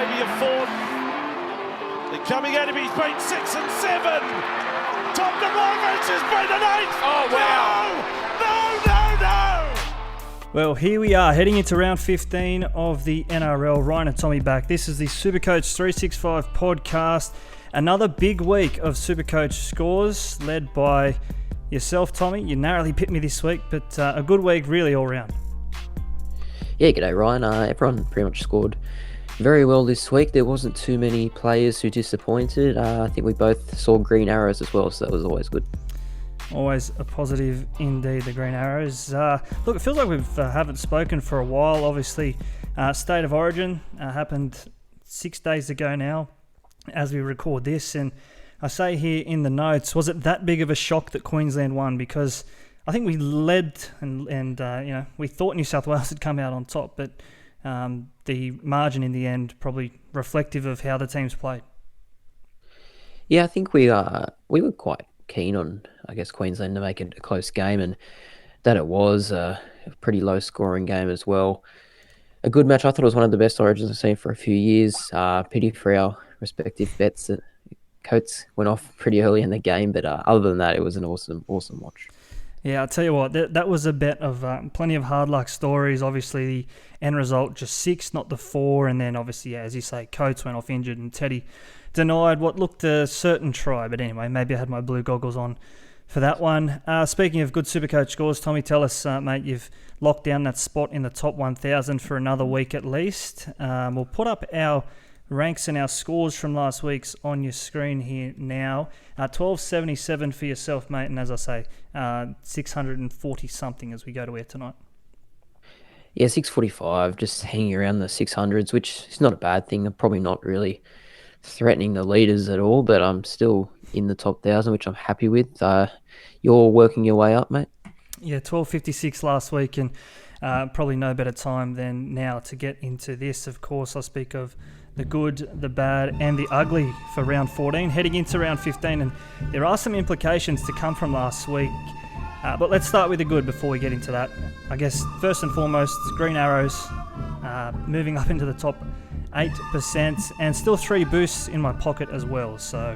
maybe a fourth. They're coming at him, he's been 6 and 7. Top to Morris has been an 8. Oh, wow. No. Well, here we are, heading into round 15 of the NRL. Ryan and Tommy back. This is the SuperCoach365 podcast. Another big week of SuperCoach scores, led by yourself, Tommy. You narrowly picked me this week, but a good week really all round. Yeah, g'day Ryan. Everyone pretty much scored very well this week. There wasn't too many players who disappointed. I think we both saw green arrows as well, so that was always good. Always a positive indeed, the green arrows. Look, it feels like we haven't spoken for a while. Obviously, State of Origin happened 6 days ago now as we record this, and I say here in the notes, was it that big of a shock that Queensland won? Because I think we led and we thought New South Wales had come out on top, but the margin in the end probably reflective of how the teams played. Yeah, I think we were quite keen on, I guess, Queensland to make it a close game, and that it was a pretty low scoring game as well. A good match. I thought it was one of the best Origins I've seen for a few years. Pity for our respective bets that Coates went off pretty early in the game, but other than that, it was an awesome watch. Yeah, I'll tell you what, that was a bet of plenty of hard luck stories. Obviously, the end result just 6, not the 4, and then obviously, as you say, Coates went off injured and Teddy denied what looked a certain try. But anyway, maybe I had my blue goggles on for that one. Speaking of good Supercoach scores, Tommy, tell us, mate, you've locked down that spot in the top 1,000 for another week at least. We'll put up our ranks and our scores from last week's on your screen here now. 1277 for yourself, mate, and as I say, 640 something as we go to air tonight. Yeah, 645, just hanging around the 600s, which is not a bad thing. I'm probably not really threatening the leaders at all, but I'm still in the top 1,000, which I'm happy with. You're working your way up, mate? Yeah, 1256 last week, and probably no better time than now to get into this. Of course, I speak of the good, the bad, and the ugly for round 14, heading into round 15, and there are some implications to come from last week. But let's start with the good before we get into that. I guess first and foremost, green arrows moving up into the top 8%, and still 3 boosts in my pocket as well. So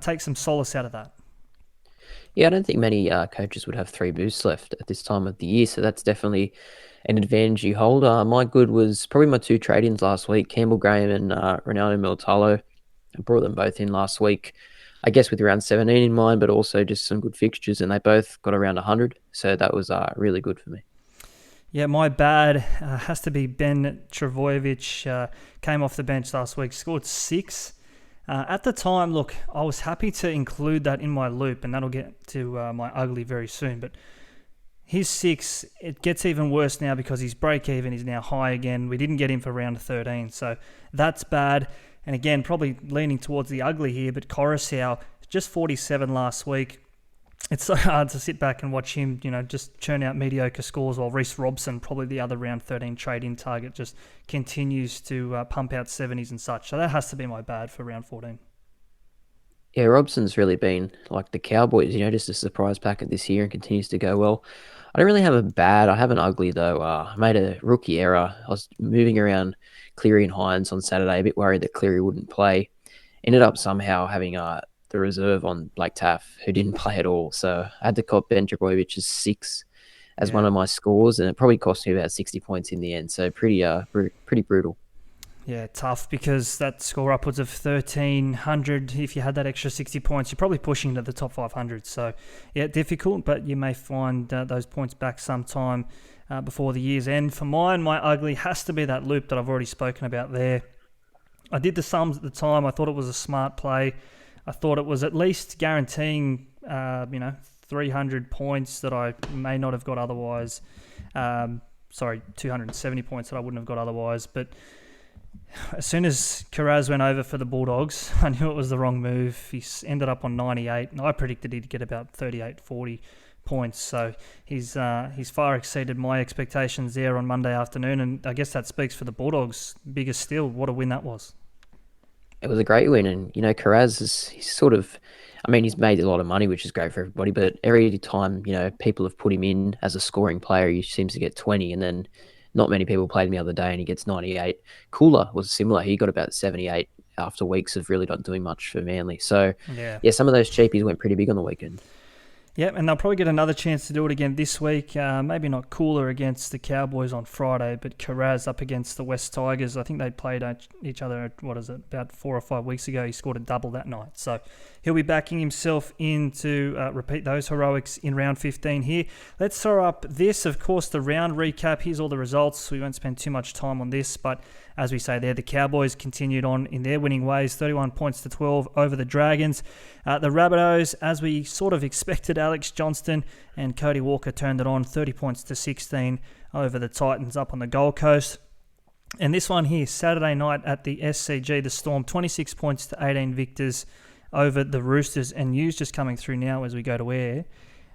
take some solace out of that. Yeah, I don't think many coaches would have 3 boosts left at this time of the year, so that's definitely an advantage you hold. My good was probably my 2 trade-ins last week, Campbell Graham and Ronaldo Militalo. I brought them both in last week, I guess with around 17 in mind, but also just some good fixtures, and they both got around 100, so that was really good for me. Yeah, my bad has to be Ben Travojevic. Came off the bench last week, scored 6. At the time, look, I was happy to include that in my loop, and that'll get to my ugly very soon, but his 6, it gets even worse now because his break-even is now high again. We didn't get him for round 13, so that's bad. And again, probably leaning towards the ugly here, but Coruscant, just 47 last week. It's so hard to sit back and watch him, just churn out mediocre scores while Reece Robson, probably the other round 13 trade-in target, just continues to pump out 70s and such. So that has to be my bad for round 14. Yeah, Robson's really been like the Cowboys, just a surprise packet this year and continues to go well. I don't really have a bad. I have an ugly, though. I made a rookie error. I was moving around Cleary and Hines on Saturday, a bit worried that Cleary wouldn't play. Ended up somehow having the reserve on Blake Taff, who didn't play at all. So I had to cop Ben Trbojevich's 6 as one of my scores, and it probably cost me about 60 points in the end. So pretty brutal. Yeah, tough, because that score upwards of 1,300. If you had that extra 60 points, you're probably pushing to the top 500. So, yeah, difficult, but you may find those points back sometime before the year's end. For mine, my ugly has to be that loop that I've already spoken about there. I did the sums at the time. I thought it was a smart play. I thought it was at least guaranteeing, 300 points that I may not have got otherwise. 270 points that I wouldn't have got otherwise, but as soon as Kiraz went over for the Bulldogs, I knew it was the wrong move. He ended up on 98, and I predicted he'd get about 38, 40 points. So he's far exceeded my expectations there on Monday afternoon, and I guess that speaks for the Bulldogs. Biggest steal, what a win that was. It was a great win, and Kiraz he's made a lot of money, which is great for everybody, but every time people have put him in as a scoring player, he seems to get 20, and then not many people played him the other day, and he gets 98. Cooler was similar. He got about 78 after weeks of really not doing much for Manly. So, yeah, some of those cheapies went pretty big on the weekend. Yeah, and they'll probably get another chance to do it again this week. Maybe not Cooler against the Cowboys on Friday, but Carraz up against the West Tigers. I think they played each other, about 4 or 5 weeks ago. He scored a double that night. So he'll be backing himself in to repeat those heroics in round 15 here. Let's throw up this, of course, the round recap. Here's all the results. We won't spend too much time on this, but as we say there, the Cowboys continued on in their winning ways, 31 points to 12 over the Dragons. The Rabbitohs, as we sort of expected, Alex Johnston and Cody Walker turned it on, 30 points to 16 over the Titans up on the Gold Coast. And this one here, Saturday night at the SCG, the Storm, 26 points to 18 victors over the Roosters. And news just coming through now as we go to air,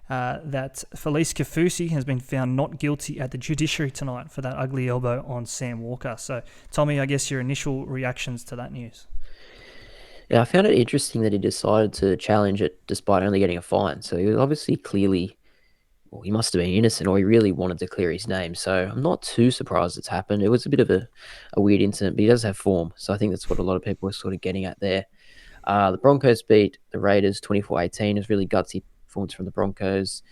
that Felice Kafusi has been found not guilty at the judiciary tonight for that ugly elbow on Sam Walker. So, Tommy, I guess your initial reactions to that news. Yeah, I found it interesting that he decided to challenge it despite only getting a fine. So he was obviously he must have been innocent, or he really wanted to clear his name. So I'm not too surprised it's happened. It was a bit of a weird incident, but he does have form. So I think that's what a lot of people are sort of getting at there. The Broncos beat the Raiders 24-18. It was really gutsy performance from the Broncos.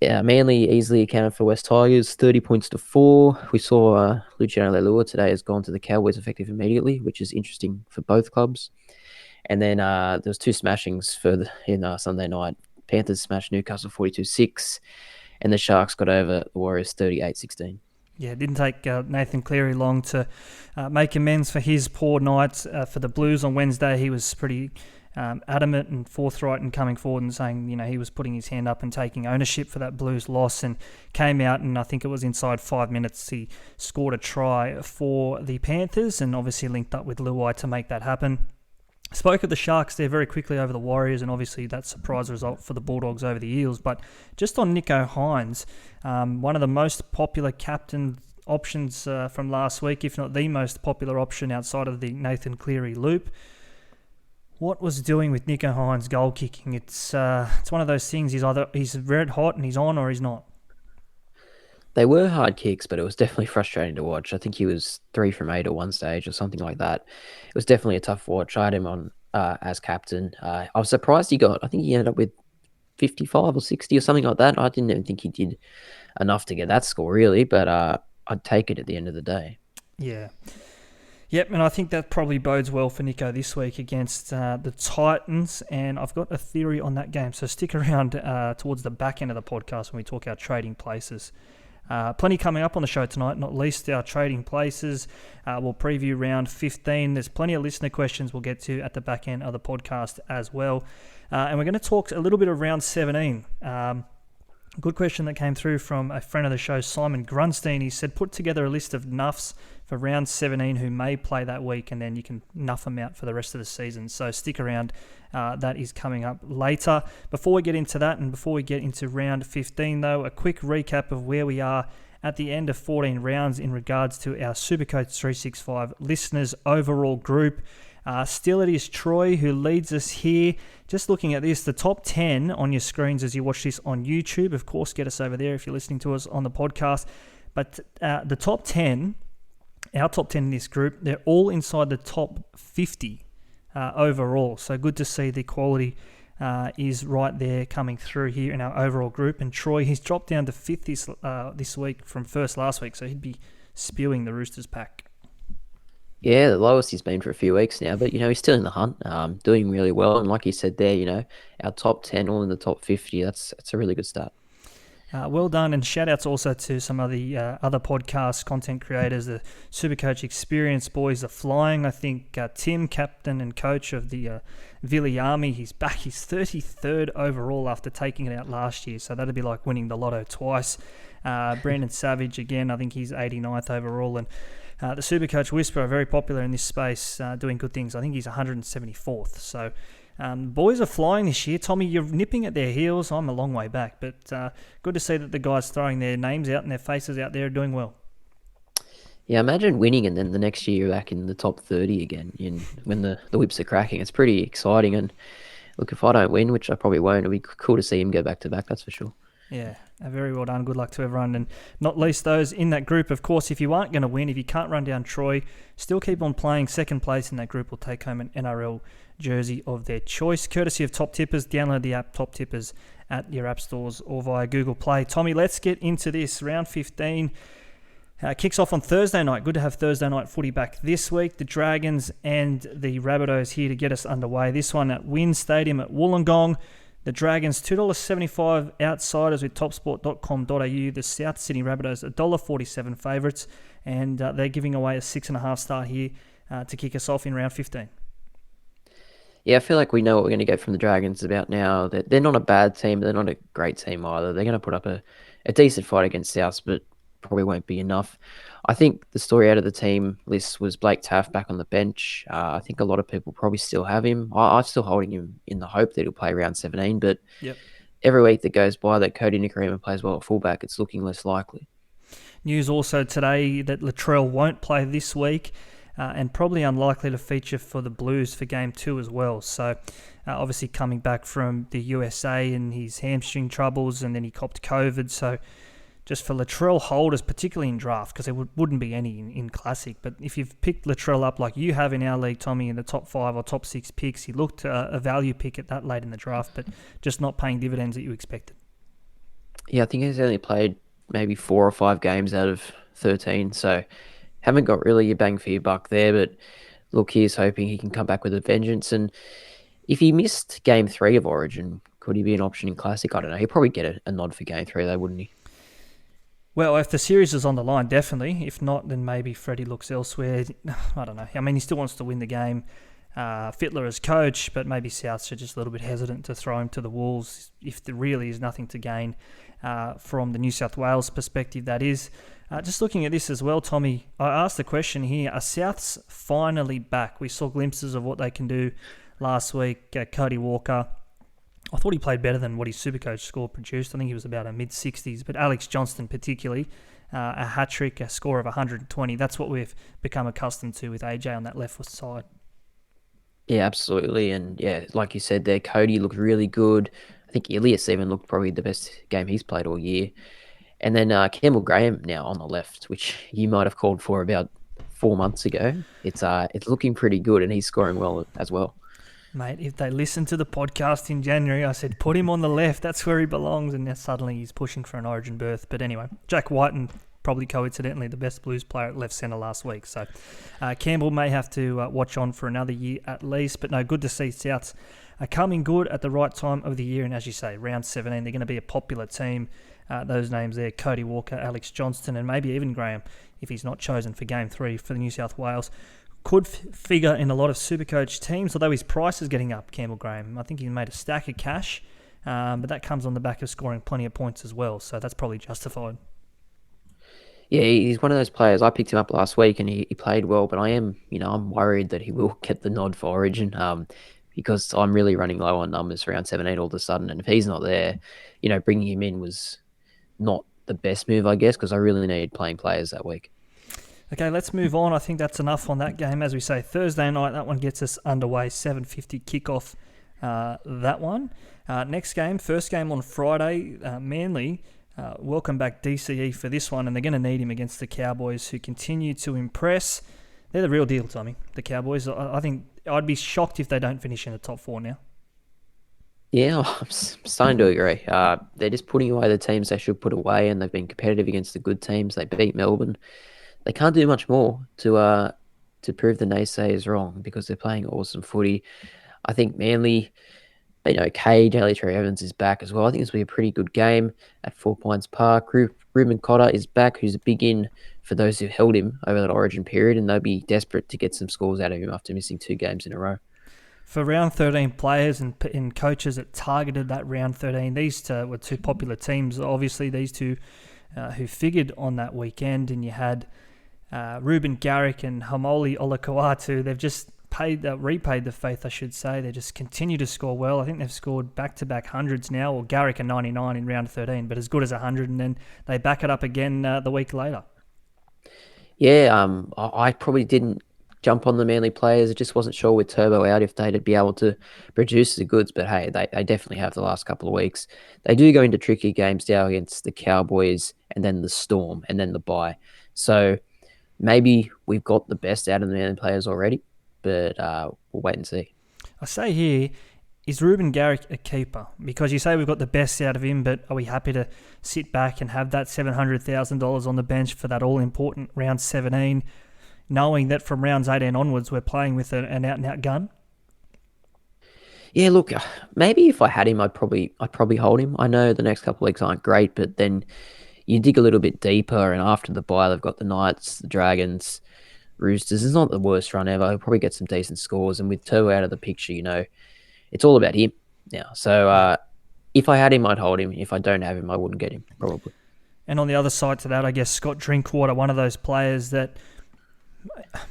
Yeah, Manly easily accounted for West Tigers, 30 points to 4. We saw Luciano Leilua today has gone to the Cowboys effective immediately, which is interesting for both clubs. And then there was 2 smashings in Sunday night. Panthers smashed Newcastle 42-6, and the Sharks got over the Warriors 38-16. Yeah, it didn't take Nathan Cleary long to make amends for his poor night for the Blues on Wednesday. He was pretty adamant and forthright in coming forward and saying, he was putting his hand up and taking ownership for that Blues loss, and came out, and I think it was inside 5 minutes he scored a try for the Panthers, and obviously linked up with Luai to make that happen. Spoke of the Sharks there very quickly over the Warriors, and obviously that surprise result for the Bulldogs over the Eels. But just on Nicho Hynes, one of the most popular captain options from last week, if not the most popular option outside of the Nathan Cleary loop. What was doing with Nicho Hynes' goal kicking? It's one of those things. He's red hot and he's on, or he's not. They were hard kicks, but it was definitely frustrating to watch. I think he was 3 from 8 at one stage or something like that. It was definitely a tough watch. I had him on as captain. I was surprised I think he ended up with 55 or 60 or something like that. I didn't even think he did enough to get that score, really, but I'd take it at the end of the day. Yeah. Yep, and I think that probably bodes well for Nicho this week against the Titans, and I've got a theory on that game, so stick around towards the back end of the podcast when we talk our trading places. Plenty coming up on the show tonight, not least our trading places. We'll preview round 15. There's plenty of listener questions we'll get to at the back end of the podcast as well. And we're going to talk a little bit of round 17. Good question that came through from a friend of the show, Simon Grunstein. He said, put together a list of nuffs for round 17 who may play that week, and then you can nuff them out for the rest of the season. So stick around. That is coming up later. Before we get into that, and before we get into round 15, though, a quick recap of where we are at the end of 14 rounds in regards to our SuperCoach365 listeners overall group. Still it is Troy who leads us here. Just looking at this, the top 10 on your screens as you watch this on YouTube. Of course, get us over there if you're listening to us on the podcast. But the top 10, our top 10 in this group, they're all inside the top 50 overall. So good to see the quality is right there coming through here in our overall group. And Troy, he's dropped down to 5th this week from first last week. So he'd be spewing the Roosters pack. Yeah, the lowest he's been for a few weeks now, but, he's still in the hunt, doing really well. And like you said there, our top 10 all in the top 50, that's a really good start. Well done, and shout-outs also to some of the other podcast content creators. The SuperCoach Experience boys are flying. I think Tim, captain and coach of the Villi Army, he's back. He's 33rd overall after taking it out last year, so that'd be like winning the lotto twice. Brandon Savage, again, I think he's 89th overall, and the SuperCoach Whisperer, very popular in this space, doing good things. I think he's 174th. So boys are flying this year. Tommy, you're nipping at their heels. I'm a long way back, but good to see that the guys throwing their names out and their faces out there are doing well. Yeah, imagine winning and then the next year you're back in the top 30 again when the whips are cracking. It's pretty exciting. And look, if I don't win, which I probably won't, it'll be cool to see him go back to back, that's for sure. Yeah, Very well done. Good luck to everyone, and not least those in that group. Of course, if you aren't going to win, if you can't run down Troy, still keep on playing. Second place in that group will take home an NRL jersey of their choice, courtesy of Top Tippers. Download the app Top Tippers at your app stores or via Google Play. Tommy, let's get into this. Round 15 kicks off on Thursday night. Good to have Thursday night footy back this week. The Dragons and the Rabbitohs here to get us underway. This one at Wynn Stadium at Wollongong. The Dragons, $2.75 outsiders with topsport.com.au. The South Sydney Rabbitohs, $1.47 favourites. And they're giving away a 6.5 start here to kick us off in round 15. Yeah, I feel like we know what we're going to get from the Dragons about now. They're not a bad team, but they're not a great team either. They're going to put up a decent fight against South, but probably won't be enough. I think the story out of the team list was Blake Taaffe back on the bench. I think a lot of people probably still have him. I'm still holding him in the hope that he'll play round 17, but every week that goes by that Cody Nikorima plays well at fullback, it's looking less likely. News also today that Latrell won't play this week and probably unlikely to feature for the Blues for Game 2 as well. So obviously coming back from the USA and his hamstring troubles, and then he copped COVID, so just for Latrell holders, particularly in draft, because there wouldn't be any in Classic. But if you've picked Latrell up like you have in our league, Tommy, in the top 5 or top 6 picks, he looked a value pick at that late in the draft, but just not paying dividends that you expected. Yeah, I think he's only played maybe 4 or 5 games out of 13, so haven't got really your bang for your buck there. But look, he's hoping he can come back with a vengeance. And if he missed Game 3 of Origin, could he be an option in Classic? I don't know. He'd probably get a nod for Game 3 though, wouldn't he? Well, if the series is on the line, definitely. If not, then maybe Freddie looks elsewhere. I don't know. I mean, he still wants to win the game. Fittler as coach, but maybe Souths are just a little bit hesitant to throw him to the Wolves if there really is nothing to gain from the New South Wales perspective, that is. Just looking at this as well, Tommy, I asked the question here, are Souths finally back? We saw glimpses of what they can do last week. Cody Walker, I thought he played better than what his SuperCoach score produced. I think he was about a mid-60s. But Alex Johnston particularly, a hat-trick, a score of 120. That's what we've become accustomed to with AJ on that left side. Yeah, absolutely. And yeah, like you said there, Cody looked really good. I think Ilias even looked probably the best game he's played all year. And then Campbell Graham now on the left, which you might have called for about 4 months ago. It's looking pretty good, and he's scoring well as well. Mate, if they listened to the podcast in January, I said, put him on the left. That's where he belongs. And now suddenly he's pushing for an Origin berth. But anyway, Jack Whiten, probably coincidentally the best Blues player at left centre last week. So Campbell may have to watch on for another year at least. But no, good to see Souths are coming good at the right time of the year. And as you say, round 17, they're going to be a popular team. Those names there, Cody Walker, Alex Johnston, and maybe even Graham, if he's not chosen for Game 3 for the New South Wales. Could figure in a lot of SuperCoach teams, although his price is getting up, Campbell Graham. I think he made a stack of cash, but that comes on the back of scoring plenty of points as well, so that's probably justified. Yeah, he's one of those players. I picked him up last week and he played well, but I'm worried that he will get the nod for Origin because I'm really running low on numbers for round 17 all of a sudden, and if he's not there, bringing him in was not the best move, I guess, because I really need playing players that week. Okay, let's move on. I think that's enough on that game. As we say, Thursday night, that one gets us underway, 7:50 kickoff, that one. Next game, first game on Friday, Manly. Welcome back DCE for this one, and they're going to need him against the Cowboys, who continue to impress. They're the real deal, Tommy, the Cowboys. I think I'd be shocked if they don't finish in the top 4 now. Yeah, I'm starting to agree. They're just putting away the teams they should put away, and they've been competitive against the good teams. They beat Melbourne. They can't do much more to prove the naysayers wrong because they're playing awesome footy. I think Manly, okay. Daly Cherry Evans is back as well. I think this will be a pretty good game at 4 Pines Park. Ruben Cotter is back, who's a big in for those who held him over that Origin period, and they'll be desperate to get some scores out of him after missing 2 games in a row. For round 13 players and coaches that targeted that round 13, these were 2 popular teams. Obviously, these 2 who figured on that weekend, and you had Ruben Garrick and Hamoli Olakau'atu. They've just repaid the faith, I should say. They just continue to score well. I think they've scored back-to-back hundreds now, or Garrick a 99 in round 13, but as good as 100, and then they back it up again the week later. Yeah, I probably didn't jump on the Manly players. I just wasn't sure with Turbo out if they'd be able to produce the goods. But hey, they definitely have the last couple of weeks. They do go into tricky games now against the Cowboys and then the Storm and then the bye. So maybe we've got the best out of the Manly players already, but we'll wait and see. I say here, is Ruben Garrick a keeper? Because you say we've got the best out of him, but are we happy to sit back and have that $700,000 on the bench for that all-important round 17, knowing that from rounds 18 onwards we're playing with an out-and-out gun? Yeah, look, maybe if I had him, I'd probably hold him. I know the next couple of weeks aren't great, but then you dig a little bit deeper, and after the bye, they've got the Knights, the Dragons, Roosters. It's not the worst run ever. He'll probably get some decent scores, and with Turbo out of the picture, it's all about him now. So if I had him, I'd hold him. If I don't have him, I wouldn't get him, probably. And on the other side to that, I guess Scott Drinkwater, one of those players that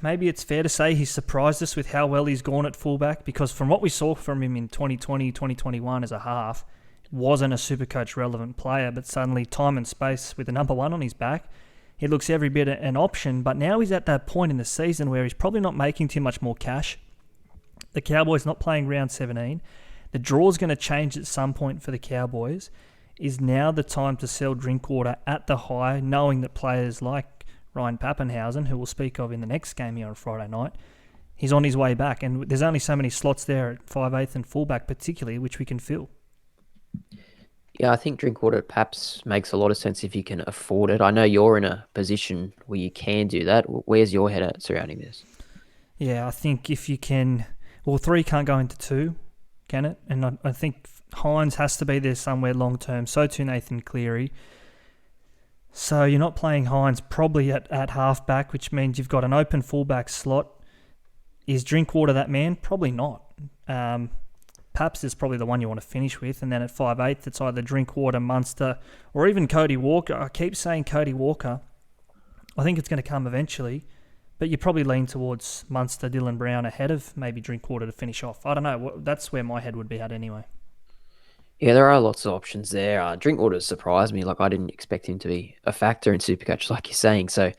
maybe it's fair to say he surprised us with how well he's gone at fullback, because from what we saw from him in 2020, 2021 as a half, wasn't a Supercoach relevant player, but suddenly time and space with the number one on his back, he looks every bit an option. But now he's at that point in the season where he's probably not making too much more cash. The Cowboys not playing round 17. The draw's going to change at some point for the Cowboys. Is now the time to sell Drinkwater at the high, knowing that players like Ryan Pappenhausen, who we'll speak of in the next game here on Friday night, he's on his way back. And there's only so many slots there at 5/8 and fullback particularly, which we can fill. Yeah, I think Drinkwater at Paps makes a lot of sense if you can afford it. I know you're in a position where you can do that. Where's your head at surrounding this? Yeah, I think if you can... Well, 3 can't go into 2, can it? And I think Hines has to be there somewhere long term. So too Nathan Cleary. So you're not playing Hines probably at halfback, which means you've got an open fullback slot. Is Drinkwater that man? Probably not. Paps is probably the one you want to finish with. And then at 5/8, it's either Drinkwater, Munster, or even Cody Walker. I keep saying Cody Walker. I think it's going to come eventually. But you probably lean towards Munster, Dylan Brown ahead of maybe Drinkwater to finish off. I don't know. That's where my head would be at anyway. Yeah, there are lots of options there. Drinkwater surprised me. Like, I didn't expect him to be a factor in Supercoach, like you're saying. So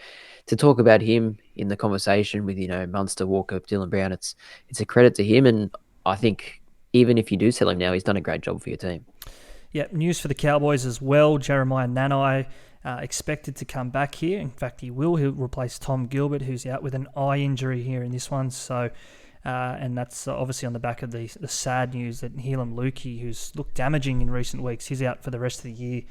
to talk about him in the conversation with, Munster, Walker, Dylan Brown, it's a credit to him. And I think even if you do sell him now, he's done a great job for your team. Yeah, news for the Cowboys as well. Jeremiah Nanai expected to come back here. In fact, he will. He'll replace Tom Gilbert, who's out with an eye injury here in this one. So, and that's obviously on the back of the sad news that Helam Lukey, who's looked damaging in recent weeks, he's out for the rest of the year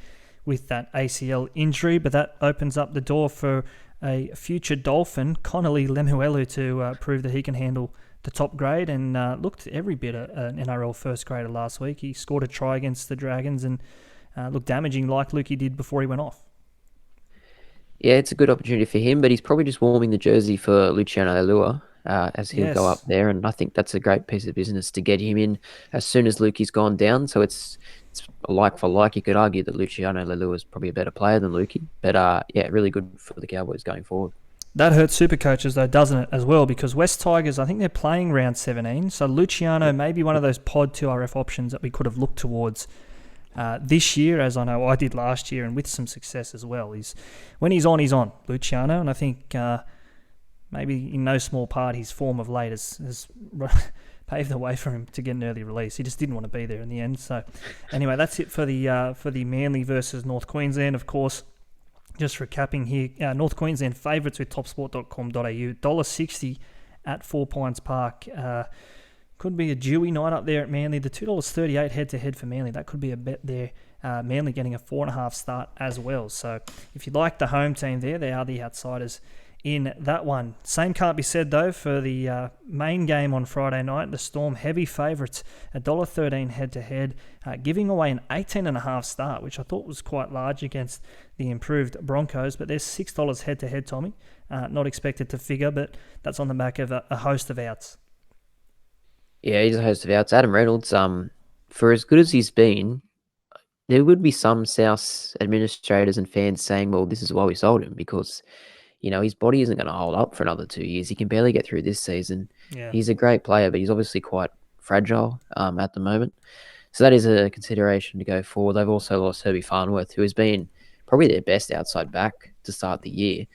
with that ACL injury. But that opens up the door for a future Dolphin, Connolly Lemuelu, to prove that he can handle the top grade, and looked every bit an NRL first grader last week. He scored a try against the Dragons and looked damaging like Lukey did before he went off. Yeah, it's a good opportunity for him, but he's probably just warming the jersey for Luciano Leilua as he'll go up there. And I think that's a great piece of business to get him in as soon as Lukey's gone down. So it's like for like. You could argue that Luciano Leilua is probably a better player than Lukey. But yeah, really good for the Cowboys going forward. That hurts Supercoaches though, doesn't it, as well? Because West Tigers, I think they're playing round 17. So Luciano may be one of those pod 2RF options that we could have looked towards this year, as I know I did last year, and with some success as well. When he's on, Luciano. And I think maybe in no small part his form of late has paved the way for him to get an early release. He just didn't want to be there in the end. So anyway, that's it for the Manly versus North Queensland, of course. Just recapping here, North Queensland favourites with topsport.com.au, $1.60 at 4 Pines Park. Could be a dewy night up there at Manly. The $2.38 head-to-head for Manly. That could be a bet there. Manly getting a 4.5 start as well. So if you like the home team there, they are the outsiders in that one. Same can't be said, though, for the main game on Friday night. The Storm heavy favourites, $1.13 head-to-head, giving away an 18.5 start, which I thought was quite large against the improved Broncos. But there's $6 head-to-head, Tommy. Not expected to figure, but that's on the back of a host of outs. Yeah, he's a host of outs. Adam Reynolds, for as good as he's been, there would be some South administrators and fans saying, well, this is why we sold him, because his body isn't going to hold up for another 2 years. He can barely get through this season. Yeah. He's a great player, but he's obviously quite fragile at the moment. So that is a consideration to go forward. They've also lost Herbie Farnworth, who has been probably their best outside back to start the year.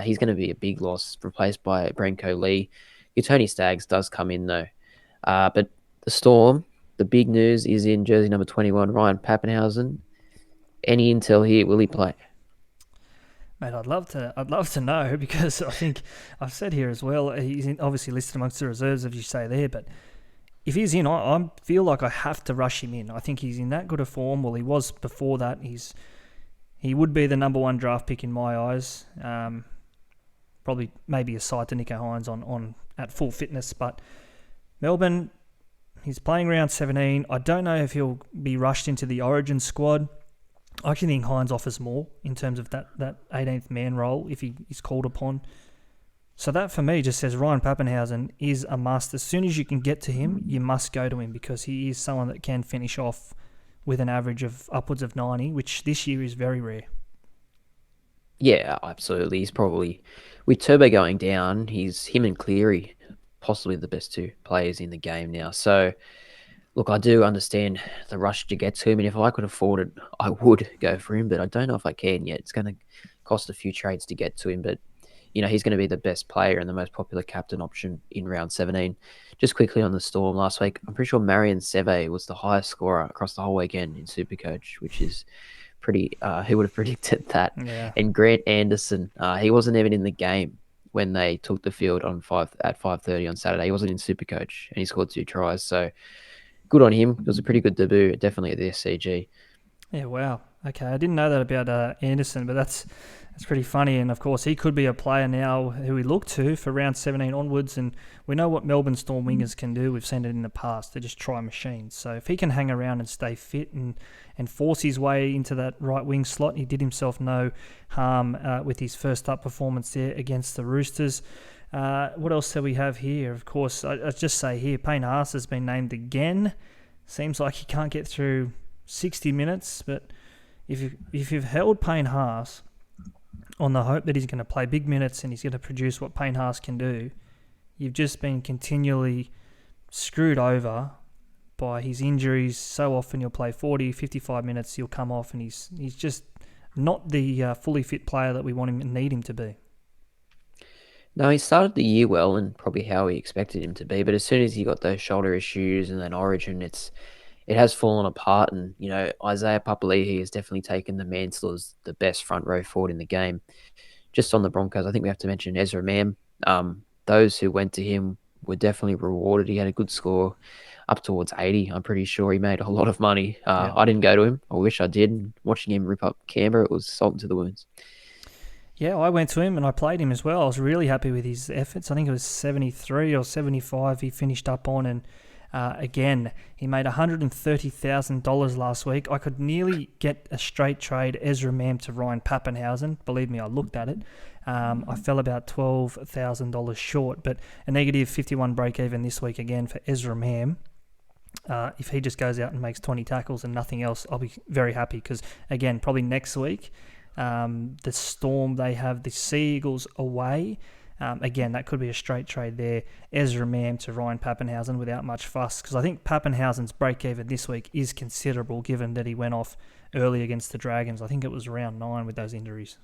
He's going to be a big loss, replaced by Branko Lee. Your Tony Staggs does come in though. But the Storm, the big news is in jersey number 21, Ryan Pappenhausen. Any intel here? Will he play? Mate, I'd love to know because I think I've said here as well. He's obviously listed amongst the reserves, as you say there. But if he's in, I feel like I have to rush him in. I think he's in that good a form. Well, he was before that. He would be the number one draft pick in my eyes. Probably maybe aside to Nico Hines on at full fitness, but Melbourne, he's playing round 17. I don't know if he'll be rushed into the Origin squad. I actually think Hines offers more in terms of that 18th man role if he is called upon. So that for me just says Ryan Pappenhausen is a must. As soon as you can get to him, you must go to him because he is someone that can finish off with an average of upwards of 90, which this year is very rare. Yeah, absolutely. He's probably, with Turbo going down, him and Cleary, possibly the best two players in the game now. So, look, I do understand the rush to get to him, and if I could afford it, I would go for him, but I don't know if I can yet. It's going to cost a few trades to get to him, but he's going to be the best player and the most popular captain option in round 17. Just quickly on the Storm last week, I'm pretty sure Marion Seve was the highest scorer across the whole weekend in SuperCoach, which is pretty, who would have predicted that? Yeah. And Grant Anderson, he wasn't even in the game when they took the field at 5:30 on Saturday. He wasn't in SuperCoach and he scored 2 tries. So good on him. It was a pretty good debut, definitely at the SCG. Yeah, wow. Okay, I didn't know that about Anderson, but that's pretty funny. And of course, he could be a player now who we look to for round 17 onwards. And we know what Melbourne Storm wingers can do. We've seen it in the past. They're just try machines. So if he can hang around and stay fit and force his way into that right wing slot, he did himself no harm with his first up performance there against the Roosters. What else do we have here? Of course, I just say here, Payne Haas has been named again. Seems like he can't get through 60 minutes, but if you've held Payne Haas on the hope that he's going to play big minutes and he's going to produce what Payne Haas can do, you've just been continually screwed over by his injuries. So often you'll play 40, 55 minutes, he'll come off and he's just not the fully fit player that we want him and need him to be. No, he started the year well and probably how we expected him to be, but as soon as he got those shoulder issues and then Origin, it has fallen apart. And, Isaiah Papali'i has definitely taken the mantle as the best front row forward in the game. Just on the Broncos, I think we have to mention Ezra Mam. Those who went to him were definitely rewarded. He had a good score up towards 80. I'm pretty sure he made a lot of money. Yeah. I didn't go to him. I wish I did. And watching him rip up Canberra, it was salt into the wounds. Yeah, I went to him and I played him as well. I was really happy with his efforts. I think it was 73 or 75 he finished up on. And again, he made $130,000 last week. I could nearly get a straight trade Ezra Mam to Ryan Pappenhausen. Believe me, I looked at it. I fell about $12,000 short, but a negative 51 break even this week again for Ezra Mam. If he just goes out and makes 20 tackles and nothing else, I'll be very happy because, again, probably next week, the Storm, they have the Sea Eagles away. Again, that could be a straight trade there. Ezra Mam to Ryan Pappenhausen without much fuss, because I think Pappenhausen's break-even this week is considerable given that he went off early against the Dragons. I think it was round 9 with those injuries.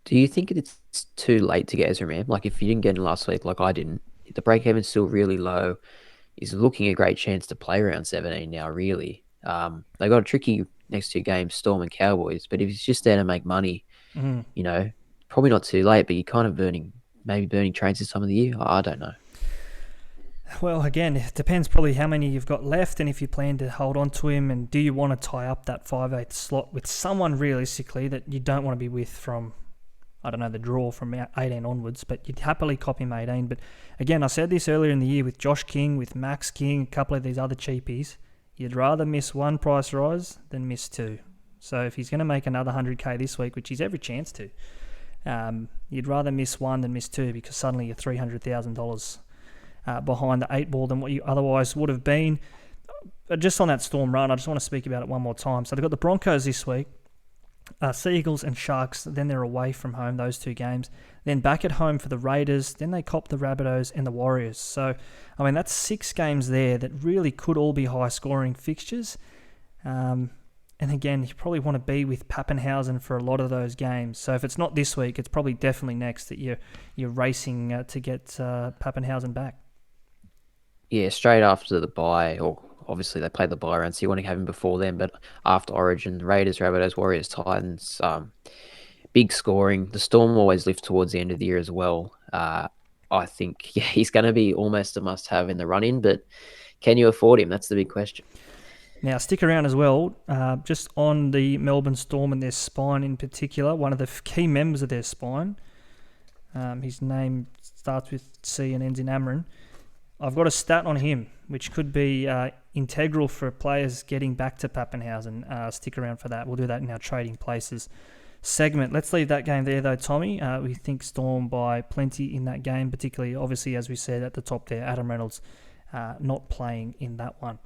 Do you think it's too late to get Ezra Mam? Like, if you didn't get him last week, like I didn't, the break-even's still really low. He's looking a great chance to play round 17 now, really. They got a tricky next 2 games, Storm and Cowboys, but if he's just there to make money, probably not too late, but you're kind of burning trains this time of the year. I don't know. Well, again, it depends probably how many you've got left and if you plan to hold on to him, and do you want to tie up that 5/8 slot with someone realistically that you don't want to be with from, I don't know, the draw from 18 onwards, but you'd happily copy him 18. But again, I said this earlier in the year with Josh King, with Max King, a couple of these other cheapies, you'd rather miss 1 price rise than miss 2. So if he's going to make another 100k this week, which he's every chance to, you'd rather miss 1 than miss 2 because suddenly you're $300,000 behind the 8 ball than what you otherwise would have been. Just on that Storm run, I just want to speak about it one more time. So they've got the Broncos this week, Sea Eagles and Sharks, then they're away from home, those 2 games. Then back at home for the Raiders, then they cop the Rabbitohs and the Warriors. So, I mean, that's 6 games there that really could all be high-scoring fixtures. And again, you probably want to be with Pappenhausen for a lot of those games. So if it's not this week, it's probably definitely next that you're racing to get Pappenhausen back. Yeah, straight after the bye, or obviously they played the bye round, so you want to have him before then. But after Origin, Raiders, Rabbitohs, Warriors, Titans, big scoring. The Storm always lift towards the end of the year as well. I think, yeah, he's going to be almost a must-have in the run-in, but can you afford him? That's the big question. Now, stick around as well, just on the Melbourne Storm and their spine in particular, one of the key members of their spine, his name starts with C and ends in Amron. I've got a stat on him, which could be integral for players getting back to Pappenhausen. Stick around for that. We'll do that in our Trading Places segment. Let's leave that game there, though, Tommy. We think Storm by plenty in that game, particularly, obviously, as we said at the top there, Adam Reynolds not playing in that one.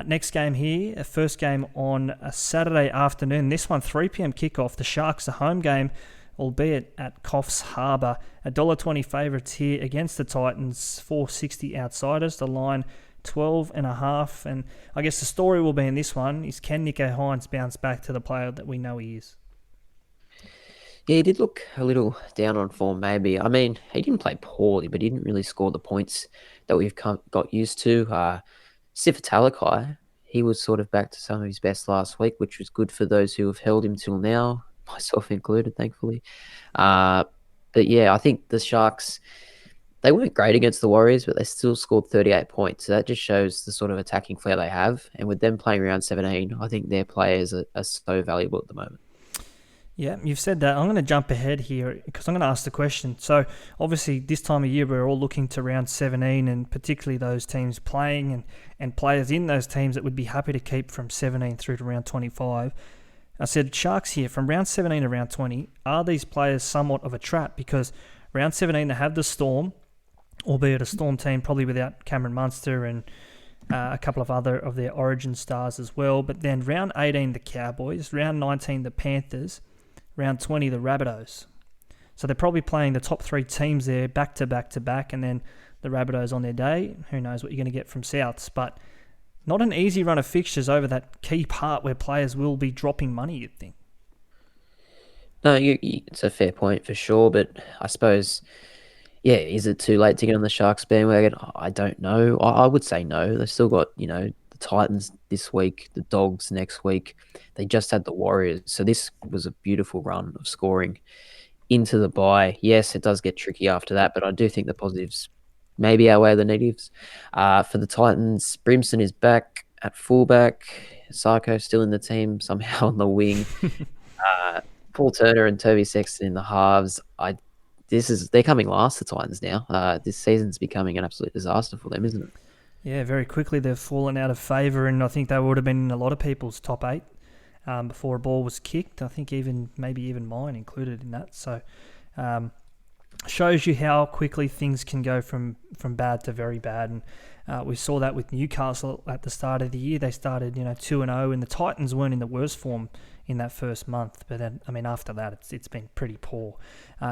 Next game here, first game on a Saturday afternoon. This one, 3 p.m. kickoff. The Sharks, a home game, albeit at Coffs Harbour. $1.20 favourites here against the Titans, $4.60 outsiders. The line 12.5. And I guess the story will be in this one is, can Nico Hines bounce back to the player that we know he is? Yeah, he did look a little down on form, maybe. I mean, he didn't play poorly, but he didn't really score the points that we've got used to. Sifa Talakai, he was sort of back to some of his best last week, which was good for those who have held him till now, myself included, thankfully. But yeah, I think the Sharks, they weren't great against the Warriors, but they still scored 38 points. So that just shows the sort of attacking flair they have. And with them playing round 17, I think their players are so valuable at the moment. Yeah, you've said that. I'm going to jump ahead here because I'm going to ask the question. So, obviously, this time of year, we're all looking to round 17 and particularly those teams playing and players in those teams that would be happy to keep from 17 through to round 25. I said, Sharks here, from round 17 to round 20, are these players somewhat of a trap? Because round 17, they have the Storm, albeit a Storm team probably without Cameron Munster and a couple of other of their Origin stars as well. But then round 18, the Cowboys. Round 19, the Panthers. Round 20, the Rabbitohs. So they're probably playing the top 3 teams there back to back to back, and then the Rabbitohs on their day. Who knows what you're going to get from Souths, but not an easy run of fixtures over that key part where players will be dropping money, you'd think. No, it's a fair point for sure, but I suppose, yeah, is it too late to get on the Sharks bandwagon? I don't know. I would say no. They've still got, the Titans this week, the Dogs next week. They just had the Warriors. So this was a beautiful run of scoring into the bye. Yes, it does get tricky after that, but I do think the positives maybe outweigh the negatives. For the Titans, Brimson is back at fullback. Sarko still in the team, somehow on the wing. Paul Turner and Toby Sexton in the halves. They're coming last, the Titans now. This season's becoming an absolute disaster for them, isn't it? Yeah, very quickly they've fallen out of favour, and I think they would have been in a lot of people's top 8 before a ball was kicked. I think maybe even mine included in that. So shows you how quickly things can go from bad to very bad. And we saw that with Newcastle at the start of the year. They started 2-0, and the Titans weren't in the worst form in that first month. But then, after that, it's been pretty poor.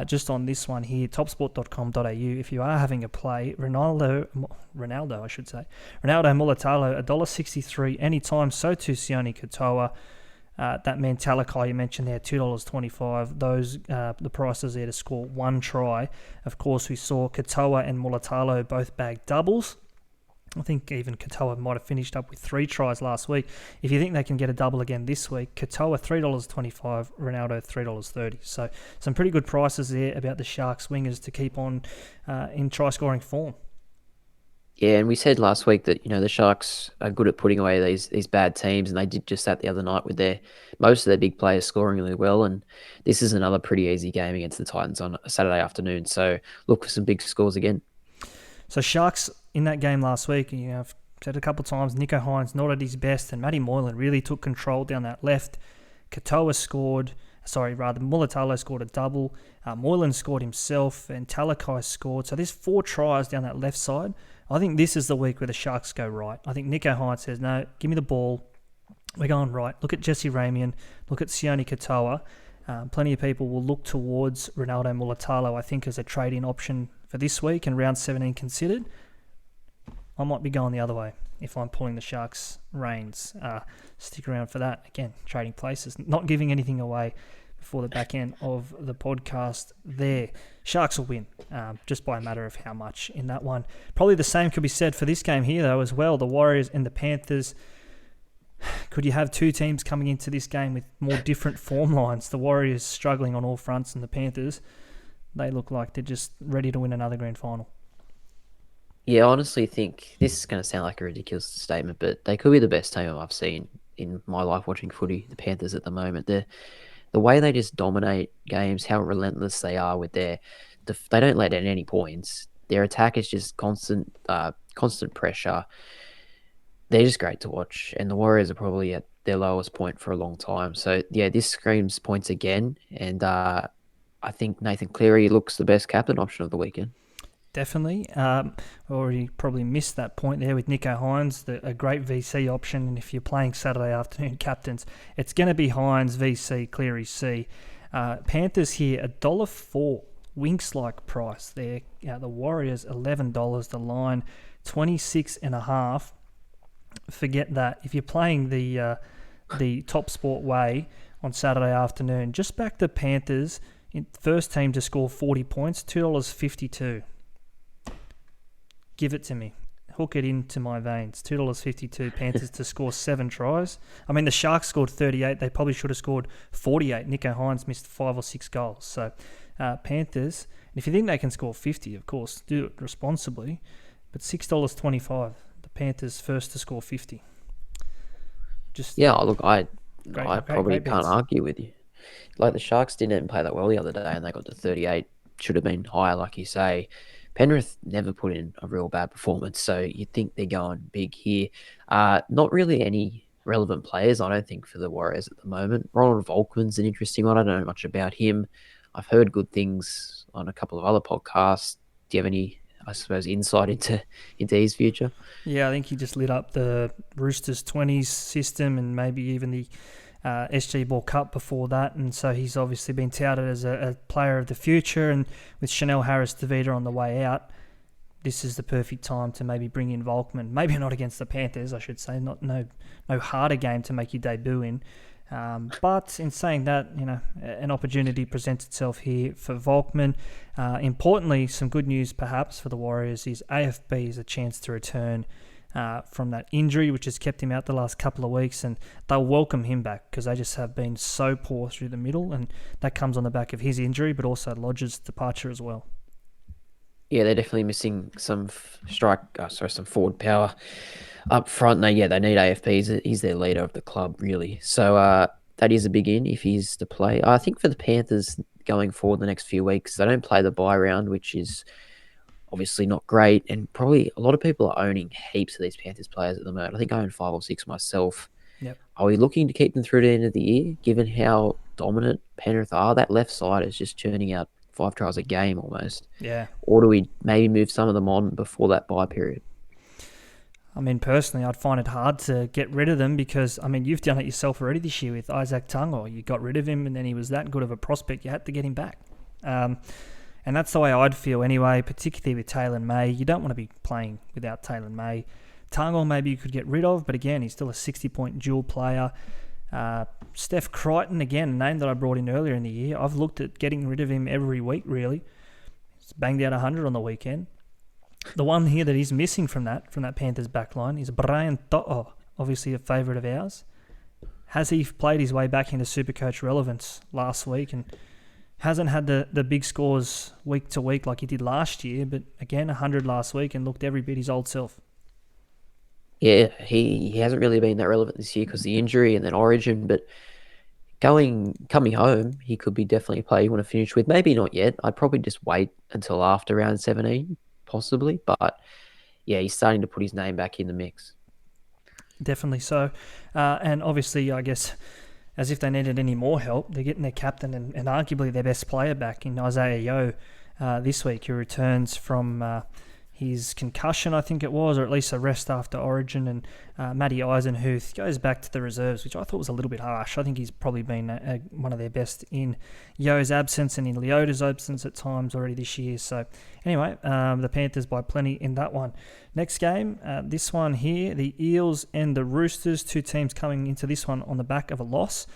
Just on this one here, topsport.com.au, if you are having a play, Ronaldo Mulatalo, $1.63 anytime. So too Sione Katoa. That man Talakai you mentioned there, $2.25. Those the prices there to score 1 try. Of course, we saw Katoa and Mulatalo both bag doubles. I think even Katoa might have finished up with 3 tries last week. If you think they can get a double again this week, Katoa $3.25, Ronaldo $3.30. So some pretty good prices there about the Sharks wingers to keep on in try-scoring form. Yeah, and we said last week that, the Sharks are good at putting away these bad teams, and they did just that the other night with most of their big players scoring really well, and this is another pretty easy game against the Titans on a Saturday afternoon, so look for some big scores again. So Sharks in that game last week, I've said a couple of times, Nico Hines not at his best, and Matty Moylan really took control down that left. Mulatalo scored a double, Moylan scored himself, and Talakai scored, so there's 4 tries down that left side. I think this is the week where the Sharks go right. I think Nico Hines says, no, give me the ball. We're going right. Look at Jesse Ramian. Look at Sione Katoa. Plenty of people will look towards Ronaldo Mulatalo, I think, as a trade-in option for this week and round 17 considered. I might be going the other way if I'm pulling the Sharks' reins. Stick around for that. Again, trading places, not giving anything away before the back end of the podcast there. Sharks will win, just by a matter of how much in that one. Probably the same could be said for this game here, though, as well. The Warriors and the Panthers. Could you have two teams coming into this game with more different form lines? The Warriors struggling on all fronts, and the Panthers, they look like they're just ready to win another grand final. Yeah, I honestly think this is going to sound like a ridiculous statement, but they could be the best team I've seen in my life watching footy, the Panthers at the moment. The way they just dominate games, how relentless they are with they don't let in any points. Their attack is just constant pressure. They're just great to watch, and the Warriors are probably at their lowest point for a long time. So, yeah, this screams points again, and I think Nathan Cleary looks the best captain option of the weekend. Definitely. Already probably missed that point there with Nicho Hynes, a great VC option. And if you're playing Saturday afternoon captains, it's going to be Hynes, VC, Cleary, C. Panthers here, $1.04, Winks-like price there. The Warriors, $11. The line, 26.5. Forget that. If you're playing the TopSport way on Saturday afternoon, just back the Panthers, first team to score 40 points, $2.52. Give it to me. Hook it into my veins. $2.52. Panthers to score 7 tries. I mean, the Sharks scored 38. They probably should have scored 48. Nicho Hynes missed 5 or 6 goals. So, Panthers, and if you think they can score 50, of course, do it responsibly. But $6.25. The Panthers first to score 50. Look, I probably can't argue with you. Like, the Sharks didn't even play that well the other day, and they got to 38. Should have been higher, like you say. Penrith never put in a real bad performance, so you'd think they're going big here. Not really any relevant players, I don't think, for the Warriors at the moment. Ronald Volkman's an interesting one. I don't know much about him. I've heard good things on a couple of other podcasts. Do you have any, I suppose, insight into his future? Yeah, I think he just lit up the Roosters 20s system and maybe even the SG Ball Cup before that, and so he's obviously been touted as a player of the future, and with Chanel Harris-Tavita on the way out, this is the perfect time to maybe bring in Volkman. Maybe not against the Panthers, I should say, no harder game to make your debut in, but in saying that, an opportunity presents itself here for Volkman. Importantly, some good news perhaps for the Warriors is AFB is a chance to return from that injury, which has kept him out the last couple of weeks, and they'll welcome him back because they just have been so poor through the middle, and that comes on the back of his injury, but also Lodge's departure as well. Yeah, they're definitely missing some some forward power up front. They need AFP. He's their leader of the club, really. So that is a big in if he's to play. I think for the Panthers going forward the next few weeks, they don't play the bye round, which is obviously not great, and probably a lot of people are owning heaps of these Panthers players at the moment. I think I own 5 or 6 myself. Yep. Are we looking to keep them through the end of the year, given how dominant Penrith are? That left side is just churning out 5 tries a game almost. Yeah. Or do we maybe move some of them on before that bye period? I mean, personally, I'd find it hard to get rid of them because, you've done it yourself already this year with Isaac Tungo. You got rid of him and then he was that good of a prospect, you had to get him back. And that's the way I'd feel anyway, particularly with Taylor May. You don't want to be playing without Taylor May. Tungo maybe you could get rid of, but again, he's still a 60-point dual player. Steph Crichton, again, a name that I brought in earlier in the year. I've looked at getting rid of him every week, really. He's banged out 100 on the weekend. The one here that he's missing from that Panthers backline is Brian To'o, obviously a favourite of ours. Has he played his way back into SuperCoach relevance last week and hasn't had the big scores week to week like he did last year, but again, 100 last week and looked every bit his old self. Yeah, he hasn't really been that relevant this year because of the injury and then Origin, but coming home, he could be definitely a player you want to finish with. Maybe not yet. I'd probably just wait until after round 17, possibly. But yeah, he's starting to put his name back in the mix. Definitely so. And obviously, I guess, as if they needed any more help, they're getting their captain and arguably their best player back in Isaiah Yeo this week, who returns from his concussion, I think it was, or at least a rest after Origin, and Matty Eisenhuth goes back to the reserves, which I thought was a little bit harsh. I think he's probably been one of their best in Yo's absence and in Leota's absence at times already this year. So anyway, the Panthers by plenty in that one. Next game, this one here, the Eels and the Roosters, two teams coming into this one on the back of a loss.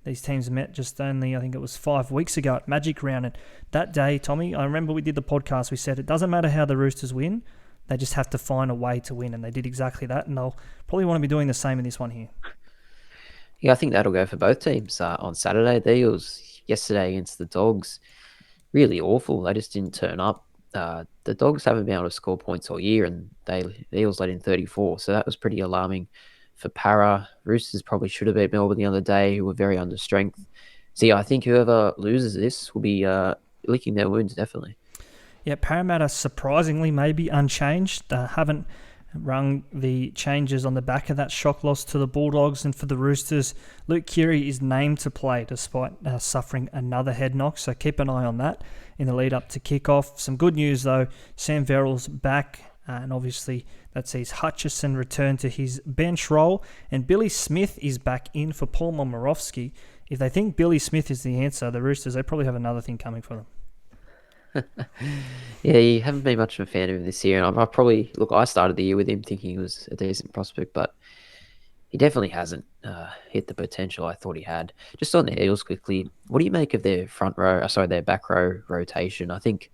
These teams met just only, I think it was 5 weeks ago at Magic Round. And that day, Tommy, I remember we did the podcast. We said it doesn't matter how the Roosters win. They just have to find a way to win. And they did exactly that. And they'll probably want to be doing the same in this one here. Yeah, I think that'll go for both teams. On Saturday, the Eels, yesterday against the Dogs, really awful. They just didn't turn up. The Dogs haven't been able to score points all year, and the Eels let in 34. So that was pretty alarming for Para. Roosters probably should have beat Melbourne the other day, who were very under strength. So yeah, I think whoever loses this will be licking their wounds, definitely. Yeah, Parramatta surprisingly maybe unchanged. Haven't rung the changes on the back of that shock loss to the Bulldogs. And for the Roosters, Luke Keary is named to play despite suffering another head knock. So keep an eye on that in the lead up to kickoff. Some good news though, Sam Verrill's back. And obviously that sees Hutchison return to his bench role. And Billy Smith is back in for Paul Momirovski. If they think Billy Smith is the answer, the Roosters, they probably have another thing coming for them. Yeah, you haven't been much of a fan of him this year. And I started the year with him thinking he was a decent prospect, but he definitely hasn't hit the potential I thought he had. Just on the Eels quickly, what do you make of their their back row rotation? I think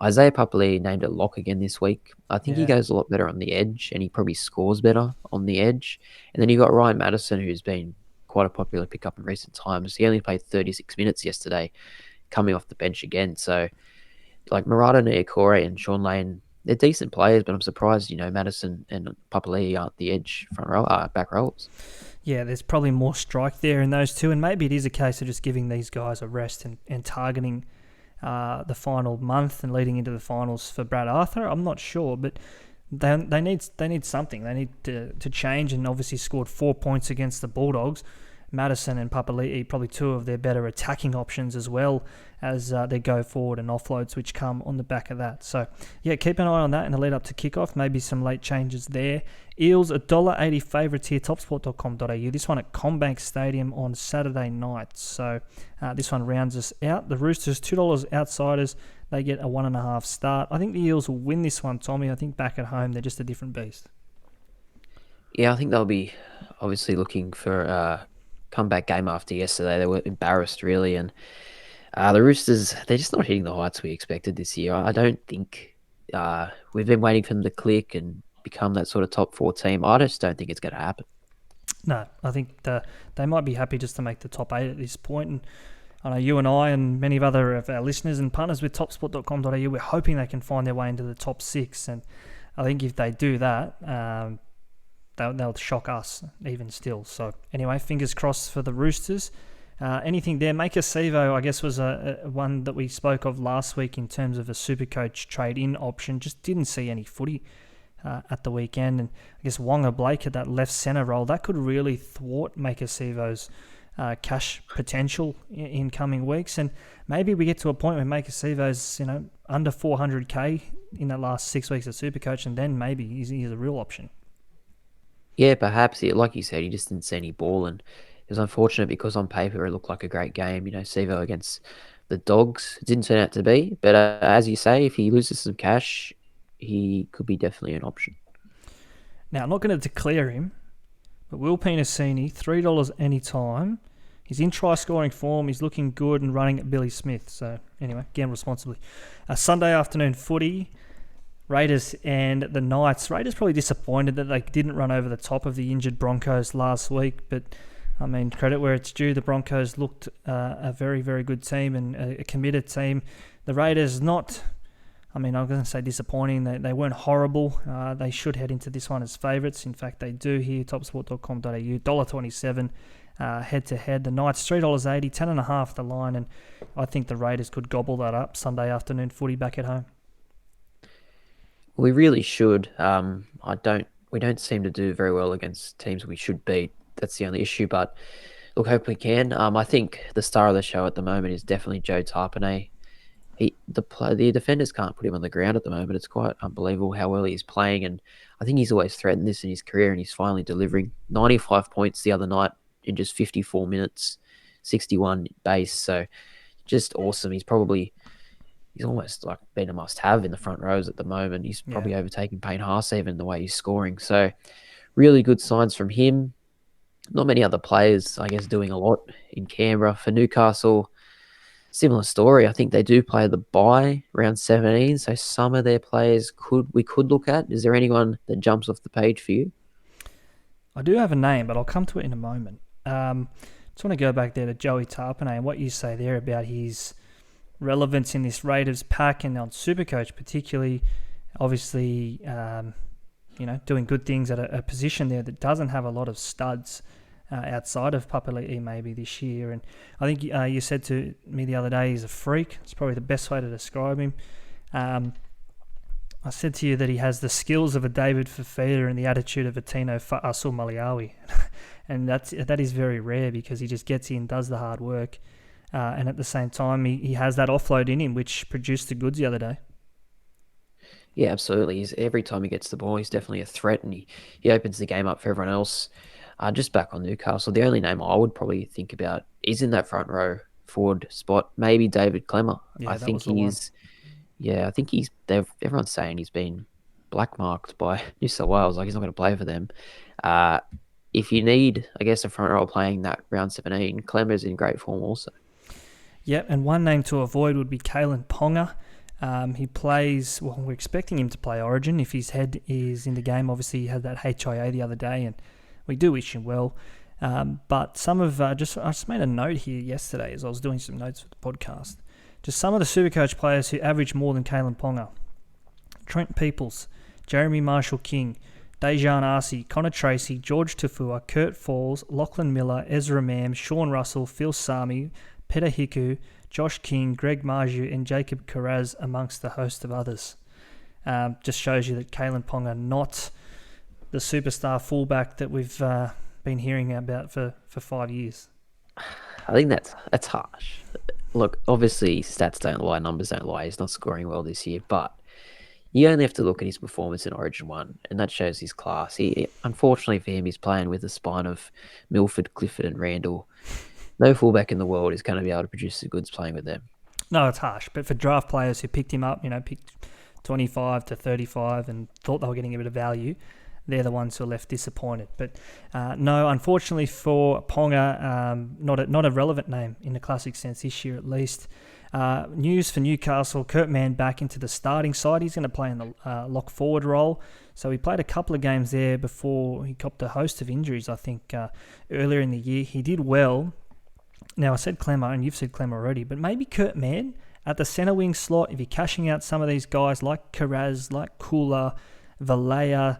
Isaiah Papali'i named it lock again this week. I think he goes a lot better on the edge, and he probably scores better on the edge. And then you've got Ryan Madison, who's been quite a popular pickup in recent times. He only played 36 minutes yesterday, coming off the bench again. So, like Murata Niokore and Sean Lane, they're decent players, but I'm surprised, Madison and Papali'i aren't the edge back rowers. Yeah, there's probably more strike there in those two, and maybe it is a case of just giving these guys a rest and targeting the final month and leading into the finals for Brad Arthur. I'm not sure, but they need something. They need to change, and obviously scored 4 points against the Bulldogs. Madison and Papali'i, probably two of their better attacking options as well as they go forward and offloads which come on the back of that. So, yeah, keep an eye on that in the lead up to kickoff. Maybe some late changes there. Eels, $1.80 favourites here, topsport.com.au. This one at Combank Stadium on Saturday night. So, this one rounds us out. The Roosters, $2 outsiders. They get a 1.5 start. I think the Eels will win this one, Tommy. I think back at home, they're just a different beast. Yeah, I think they'll be obviously looking for comeback game after yesterday. They were embarrassed, really, and the Roosters, they're just not hitting the heights we expected this year. I don't think we've been waiting for them to click and become that sort of top 4 team. I just don't think it's going to happen. No, I think they might be happy just to make the top 8 at this point. And I know you and I and many of other of our listeners and partners with topsport.com.au, we're hoping they can find their way into the top 6. And I think if they do that, they'll shock us even still. So anyway, fingers crossed for the Roosters. Anything there? Make a Sevo, I guess, was a one that we spoke of last week in terms of a SuperCoach trade-in option. Just didn't see any footy at the weekend. And I guess Wonga Blake at that left centre role, that could really thwart Make a Sevo's cash potential in coming weeks. And maybe we get to a point where Make a Sevo's, under 400k in the last 6 weeks of SuperCoach, and then maybe he's a real option. Yeah, perhaps. Like you said, he just didn't see any ball, and it was unfortunate because on paper it looked like a great game. Sevo against the Dogs, it didn't turn out to be. But as you say, if he loses some cash, he could be definitely an option. Now, I'm not going to declare him, but Will Penasini, $3 anytime. He's in try-scoring form. He's looking good and running at Billy Smith. So, anyway, gamble responsibly. Sunday afternoon footy, Raiders and the Knights. Raiders probably disappointed that they didn't run over the top of the injured Broncos last week, but credit where it's due. The Broncos looked a very, very good team and a committed team. The Raiders I'm going to say disappointing. They weren't horrible. They should head into this one as favourites. In fact, they do here, topsport.com.au, $1.27 head-to-head. The Knights, $3.80, 10.5 the line, and I think the Raiders could gobble that up Sunday afternoon footy back at home. We really should. We don't seem to do very well against teams we should beat. That's the only issue. But look, hope we can. I think the star of the show at the moment is definitely Joe Tarpanay. The defenders can't put him on the ground at the moment. It's quite unbelievable how well he's playing, and I think he's always threatened this in his career, and he's finally delivering. 95 points the other night in just 54 minutes, 61 base. So just awesome. He's almost like been a must-have in the front rows at the moment. He's probably overtaking Payne Haas even the way he's scoring. So really good signs from him. Not many other players, I guess, doing a lot in Canberra. For Newcastle, similar story. I think they do play the bye round 17, so some of their players we could look at. Is there anyone that jumps off the page for you? I do have a name, but I'll come to it in a moment. Just want to go back there to Joey Tarpanay and what you say there about his relevance in this Raiders pack and on SuperCoach particularly. Obviously, doing good things at a position there that doesn't have a lot of studs outside of Papali'i maybe this year. And I think you said to me the other day he's a freak. It's probably the best way to describe him. I said to you that he has the skills of a David Fafita and the attitude of a Tino Fa'asul Maliawi. And that is very rare because he just gets in, does the hard work. And at the same time, he has that offload in him, which produced the goods the other day. Yeah, absolutely. Every time he gets the ball, he's definitely a threat, and he opens the game up for everyone else. Just back on Newcastle, the only name I would probably think about is in that front row forward spot, maybe David Clemmer. Yeah, I think everyone's saying he's been blackmarked by New South Wales, like he's not going to play for them. If you need, I guess, a front row playing that round 17, Clemmer's in great form also. Yeah, and one name to avoid would be Kalen Ponga. He plays, well, we're expecting him to play Origin if his head is in the game. Obviously, he had that HIA the other day, and we do wish him well. But some of, I just made a note here yesterday as I was doing some notes for the podcast. Just some of the SuperCoach players who average more than Kalen Ponga. Trent Peoples, Jeremy Marshall-King, Dejan Arce, Connor Tracy, George Tafua, Kurt Falls, Lachlan Miller, Ezra Mam, Sean Russell, Phil Sami, Peter Hiku, Josh King, Greg Marju, and Jacob Carraz, amongst a host of others. Just shows you that Kalen Ponga not the superstar fullback that we've been hearing about for 5 years. I think that's harsh. Look, obviously stats don't lie, numbers don't lie. He's not scoring well this year, but you only have to look at his performance in Origin 1, and that shows his class. He, unfortunately for him, he's playing with the spine of Milford, Clifford, and Randall. No fullback in the world is going to be able to produce the goods playing with them. No, it's harsh. But for draft players who picked him up, picked 25 to 35 and thought they were getting a bit of value, they're the ones who are left disappointed. But no, unfortunately for Ponga, not a relevant name in the classic sense this year at least. News for Newcastle, Kurt Mann back into the starting side. He's going to play in the lock forward role. So he played a couple of games there before he copped a host of injuries, I think, earlier in the year. He did well. Now, I said Clemmer, and you've said Clemmer already, but maybe Kurt Mann at the centre wing slot, if you're cashing out some of these guys like Carraz, like Kula, Valea,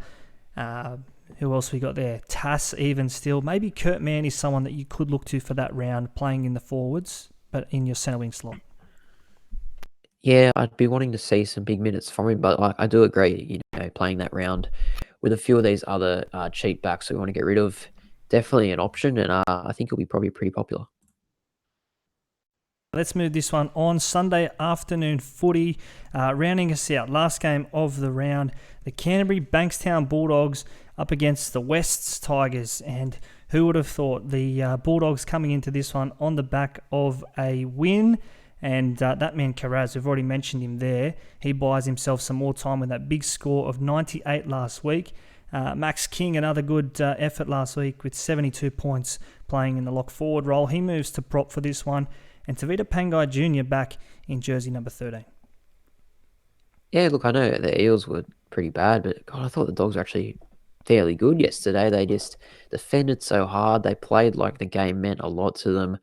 who else we got there? Tass even still. Maybe Kurt Mann is someone that you could look to for that round, playing in the forwards, but in your centre wing slot. Yeah, I'd be wanting to see some big minutes from him, but I do agree, playing that round with a few of these other cheap backs we want to get rid of, definitely an option, and I think it'll be probably pretty popular. Let's move this one on. Sunday afternoon footy, rounding us out. Last game of the round, the Canterbury Bankstown Bulldogs up against the Wests Tigers. And who would have thought the Bulldogs coming into this one on the back of a win? And that man Carraz, we've already mentioned him there. He buys himself some more time with that big score of 98 last week. Max King, another good effort last week with 72 points playing in the lock forward role. He moves to prop for this one. And Tavita Pangai Jr. back in jersey number 13. Yeah, look, I know the Eels were pretty bad, but God, I thought the Dogs were actually fairly good yesterday. They just defended so hard. They played like the game meant a lot to them.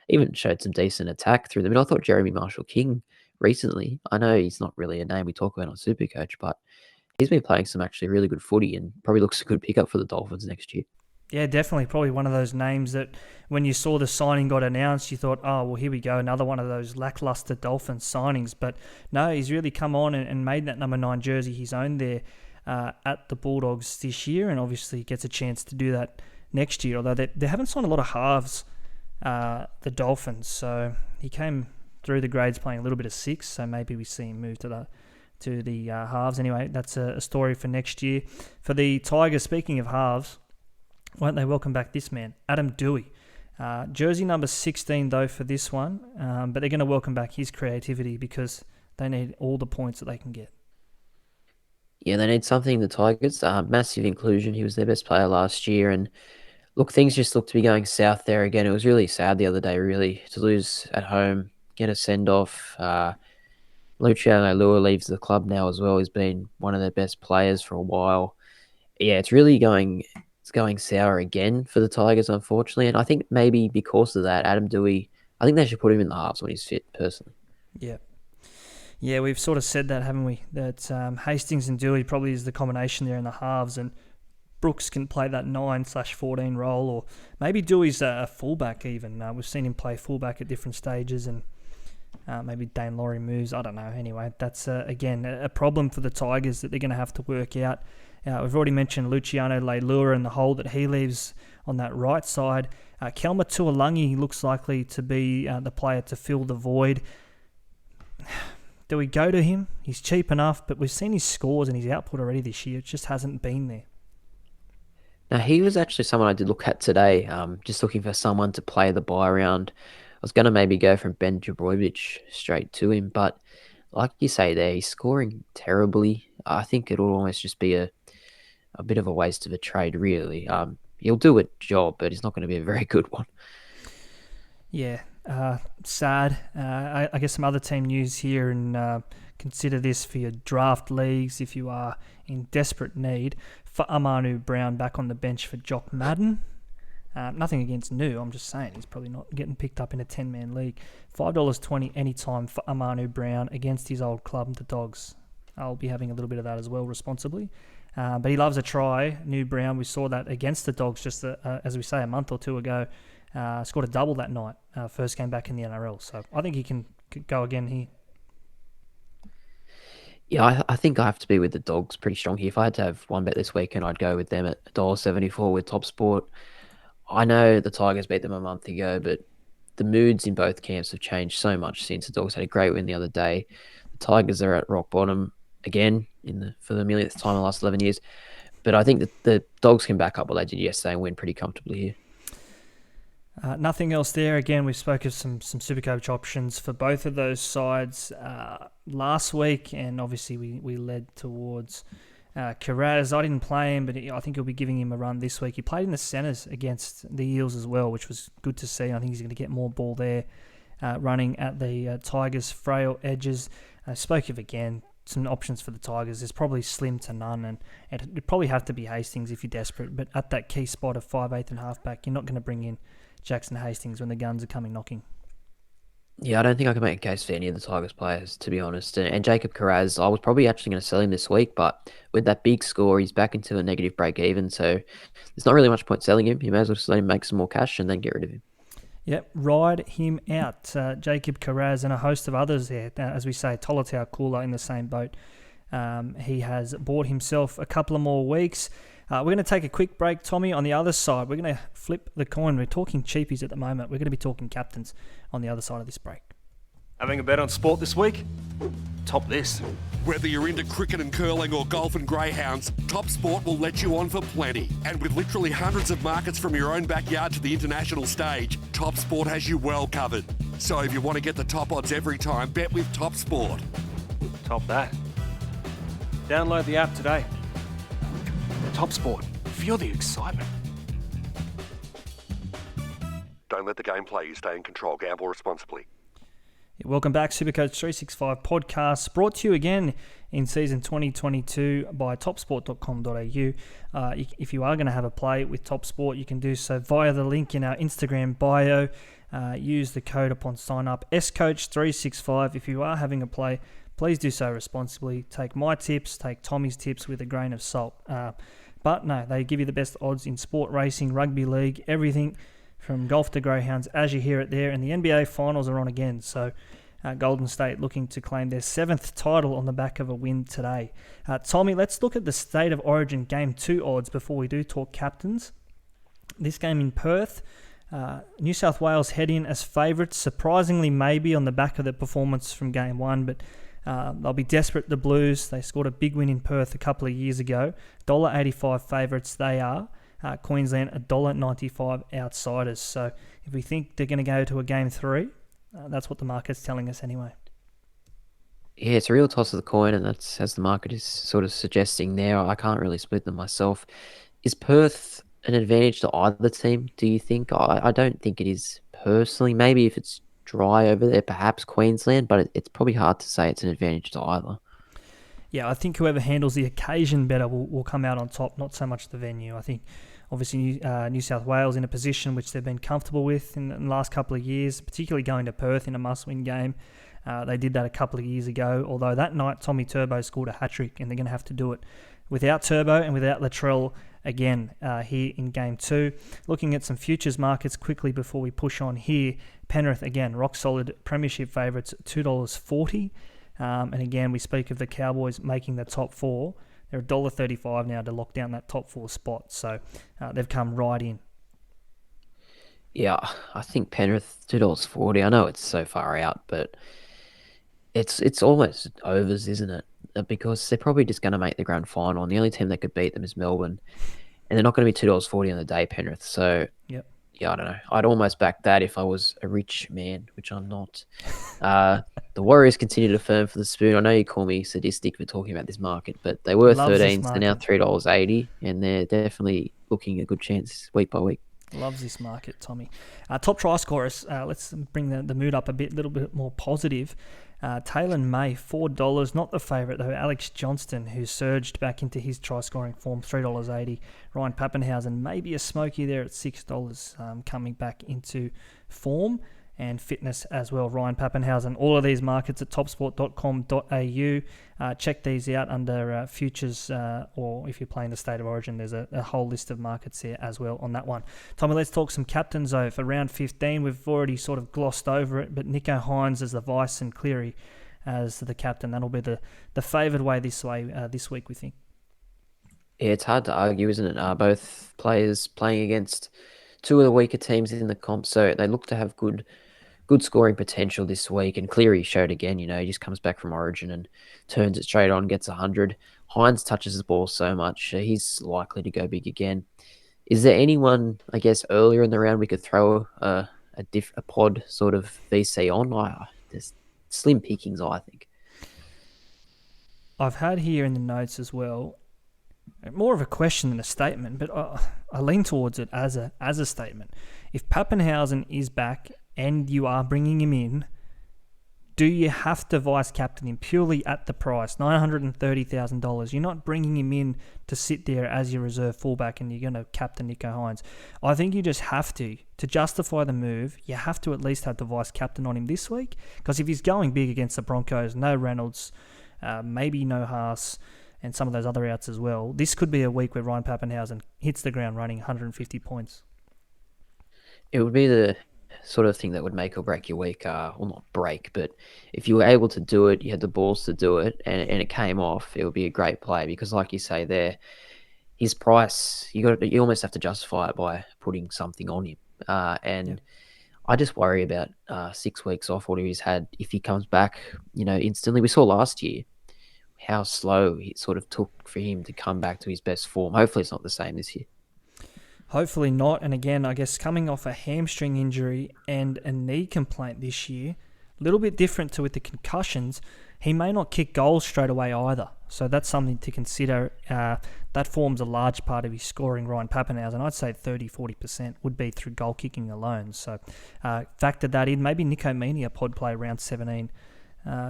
Even showed some decent attack through them. And I thought Jeremy Marshall-King recently, I know he's not really a name we talk about on SuperCoach, but he's been playing some actually really good footy and probably looks a good pickup for the Dolphins next year. Yeah, definitely. Probably one of those names that when you saw the signing got announced, you thought, oh, well, here we go, another one of those lackluster Dolphins signings. But no, he's really come on and made that number 9 jersey his own there at the Bulldogs this year, and obviously gets a chance to do that next year, although they haven't signed a lot of halves, the Dolphins. So he came through the grades playing a little bit of 6, so maybe we see him move to the halves. Anyway, that's a story for next year. For the Tigers, speaking of halves, won't they welcome back this man, Adam Dewey. Jersey number 16, though, for this one, but they're going to welcome back his creativity because they need all the points that they can get. Yeah, they need something, the Tigers. Massive inclusion. He was their best player last year. And look, things just look to be going south there again. It was really sad the other day, really, to lose at home, get a send-off. Luciano Lua leaves the club now as well. He's been one of their best players for a while. Yeah, it's really going sour again for the Tigers, unfortunately. And I think maybe because of that, Adam Dewey, I think they should put him in the halves when he's fit, personally. Yeah. Yeah, we've sort of said that, haven't we? That Hastings and Dewey probably is the combination there in the halves, and Brooks can play that 9/14 role, or maybe Dewey's a fullback even. We've seen him play fullback at different stages, and maybe Dane Laurie moves. I don't know. Anyway, that's, again, a problem for the Tigers that they're going to have to work out. We've already mentioned Luciano Leilua and the hole that he leaves on that right side. Kelma Tuolangi looks likely to be the player to fill the void. Do we go to him? He's cheap enough, but we've seen his scores and his output already this year. It just hasn't been there. Now, he was actually someone I did look at today, just looking for someone to play the buy round. I was going to maybe go from Ben Jabrovic straight to him, but like you say there, he's scoring terribly. I think it'll almost just be a bit of a waste of a trade, really. He'll do a job, but it's not going to be a very good one. Yeah, sad. I guess some other team news here, and consider this for your draft leagues if you are in desperate need. For Amanu Brown back on the bench for Jock Madden. Nothing against New, I'm just saying he's probably not getting picked up in a 10-man league. $5.20 anytime for Amanu Brown against his old club, the Dogs. I'll be having a little bit of that as well, responsibly. But he loves a try. New Brown, we saw that against the Dogs just, as we say, a month or two ago. Scored a double that night, first game back in the NRL. So I think he can go again here. Yeah, I think I have to be with the Dogs pretty strong here. If I had to have one bet this weekend, I'd go with them at $1.74 with TopSport. I know the Tigers beat them a month ago, but the moods in both camps have changed so much since the Dogs had a great win the other day. The Tigers are at rock bottom again for the millionth time in the last 11 years. But I think that the Dogs can back up what they did yesterday and win pretty comfortably here. Nothing else there. Again, we spoke of some SuperCoach options for both of those sides last week, and obviously we led towards Kiraz. I didn't play him, but I think he'll be giving him a run this week. He played in the centres against the Eels as well, which was good to see. I think he's going to get more ball there, running at the Tigers' frail edges. I spoke of, again, some options for the Tigers. There's probably slim to none, and it'd probably have to be Hastings if you're desperate. But at that key spot of 5'8" and halfback, you're not going to bring in Jackson Hastings when the guns are coming knocking. Yeah, I don't think I can make a case for any of the Tigers players, to be honest. And Jacob Kiraz, I was probably actually going to sell him this week, but with that big score, he's back into a negative break even. So there's not really much point selling him. You may as well just let him make some more cash and then get rid of him. Yep, ride him out. Jacob Kiraz and a host of others there. As we say, Tolotau Kula in the same boat. He has bought himself a couple of more weeks. We're going to take a quick break, Tommy. On the other side, we're going to flip the coin. We're talking cheapies at the moment. We're going to be talking captains on the other side of this break. Having a bet on sport this week? Top this. Whether you're into cricket and curling or golf and greyhounds, TopSport will let you on for plenty. And with literally hundreds of markets from your own backyard to the international stage, TopSport has you well covered. So if you want to get the top odds every time, bet with TopSport. Top that. Download the app today. TopSport. Feel the excitement. Don't let the game play you. Stay in control. Gamble responsibly. Welcome back, SuperCoach365 podcast, brought to you again in season 2022 by topsport.com.au. If you are going to have a play with TopSport, you can do so via the link in our Instagram bio. Use the code upon sign up, SCoach365. If you are having a play, please do so responsibly. Take my tips, take Tommy's tips with a grain of salt. But no, they give you the best odds in sport racing, rugby league, everything from golf to greyhounds, as you hear it there. And the NBA finals are on again. So Golden State looking to claim their 7th title on the back of a win today. Tommy, let's look at the State of Origin Game 2 odds before we do talk captains. This game in Perth, New South Wales head in as favourites, surprisingly maybe on the back of the performance from Game 1, but they'll be desperate, the Blues. They scored a big win in Perth a couple of years ago. $1.85 favourites they are. Queensland $1.95 outsiders. So if we think they're going to go to a Game 3, that's what the market's telling us anyway. Yeah, it's a real toss of the coin, and that's as the market is sort of suggesting now. I can't really split them myself. Is Perth an advantage to either team, do you think? I don't think it is personally. Maybe if it's dry over there, perhaps Queensland, but it's probably hard to say it's an advantage to either. Yeah, I think whoever handles the occasion better will come out on top, not so much the venue. I think obviously New South Wales in a position which they've been comfortable with in the last couple of years, particularly going to Perth in a must-win game. They did that a couple of years ago, although that night Tommy Turbo scored a hat-trick, and they're going to have to do it without Turbo and without Latrell again here in Game 2. Looking at some futures markets quickly before we push on here. Penrith, again, rock-solid premiership favourites, $2.40. And again, we speak of the Cowboys making the top 4. They're $1.35 now to lock down that top 4 spot, so they've come right in. Yeah, I think Penrith, $2.40. I know it's so far out, but it's almost overs, isn't it? Because they're probably just going to make the grand final, and the only team that could beat them is Melbourne, and they're not going to be $2.40 on the day, Penrith. So, Yep. Yeah, I don't know. I'd almost back that if I was a rich man, which I'm not. The Warriors continue to firm for the spoon. I know you call me sadistic for talking about this market, but they were Loves this 13s. They're now market. $3.80, and they're definitely looking a good chance week by week. Loves this market, Tommy. Top try scorers. Let's bring the mood up a little bit more positive. Taylor May, $4. Not the favourite, though. Alex Johnston, who surged back into his try-scoring form, $3.80. Ryan Pappenhausen, maybe a smoky there at $6, coming back into form and fitness as well. Ryan Pappenhausen. All of these markets at topsport.com.au. Check these out under futures, or if you're playing the State of Origin, there's a whole list of markets here as well on that one. Tommy, let's talk some captains, though. For round 15, we've already sort of glossed over it, but Nico Hines as the vice and Cleary as the captain. That'll be the favoured way this week, we think. Yeah, it's hard to argue, isn't it? Both players playing against two of the weaker teams in the comp, so they look to have good scoring potential this week. And Cleary showed again, he just comes back from Origin and turns it straight on, gets 100. Hines touches the ball so much, he's likely to go big again. Is there anyone, I guess, earlier in the round we could throw a pod sort of VC on? There's slim pickings, I think. I've had here in the notes as well, more of a question than a statement, but I lean towards it as a statement. If Pappenhausen is back and you are bringing him in, do you have to vice captain him purely at the price, $930,000? You're not bringing him in to sit there as your reserve fullback and you're going to captain Nico Hines. I think you just have to justify the move. You have to at least have the vice captain on him this week, because if he's going big against the Broncos, no Reynolds, maybe no Haas, and some of those other outs as well, this could be a week where Ryan Pappenhausen hits the ground running 150 points. It would be the sort of thing that would make or break your week. Well, not break, but if you were able to do it, you had the balls to do it, and it came off, it would be a great play. Because like you say there, his price, you almost have to justify it by putting something on him. I just worry about 6 weeks off, what he's had. If he comes back, instantly. We saw last year how slow it sort of took for him to come back to his best form. Hopefully it's not the same this year. Hopefully not. And again, I guess coming off a hamstring injury and a knee complaint this year, a little bit different to with the concussions, he may not kick goals straight away either. So that's something to consider. That forms a large part of his scoring, Ryan Pappenhausen. I'd say 30-40% would be through goal kicking alone. So factor that in. Maybe Nico Meaney, a pod play round 17.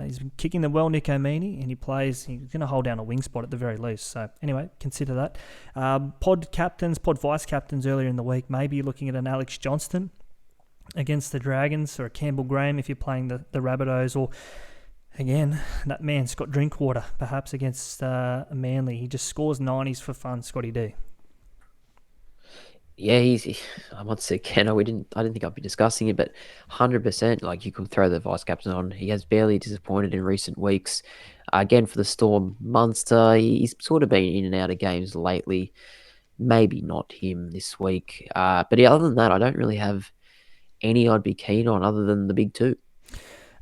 He's been kicking them well, Nico Meaney, and he's going to hold down a wing spot at the very least. So anyway, consider that. Pod vice captains earlier in the week, maybe you're looking at an Alex Johnston against the Dragons, or a Campbell Graham if you're playing the Rabbitohs, or again, that man, Scott Drinkwater, perhaps against Manly. He just scores 90s for fun, Scotty D. Yeah, once again, I didn't think I'd be discussing it, but 100%, like, you could throw the vice captain on. He has barely disappointed in recent weeks. Again, for the Storm, Munster, he's sort of been in and out of games lately. maybe not him this week. But yeah, other than that, I don't really have any I'd be keen on other than the big two.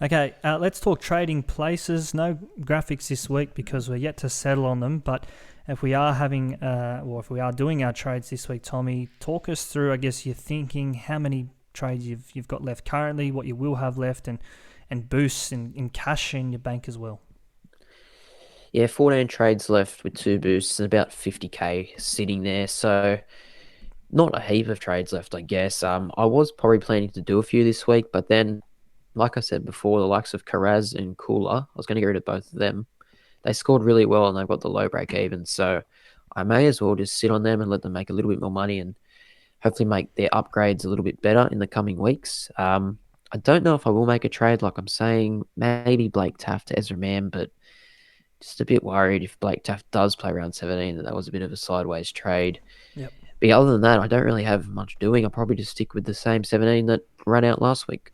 Okay, let's talk trading places. No graphics this week because we're yet to settle on them. But if we are having, if we are doing our trades this week, Tommy, talk us through, I guess, your thinking, how many trades you've got left currently, what you will have left, and boosts in cash in your bank as well. Yeah, 14 trades left with 2 boosts and about 50k sitting there. So not a heap of trades left, I guess. I was probably planning to do a few this week, but then, like I said before, the likes of Karaz and Kula, I was going to get rid of both of them. They scored really well and they've got the low break even. So I may as well just sit on them and let them make a little bit more money and hopefully make their upgrades a little bit better in the coming weeks. I don't know if I will make a trade, like I'm saying, maybe Blake Taft to Ezra Mann, but just a bit worried if Blake Taft does play round 17 that was a bit of a sideways trade. Yep. But yeah, other than that, I don't really have much doing. I'll probably just stick with the same 17 that ran out last week.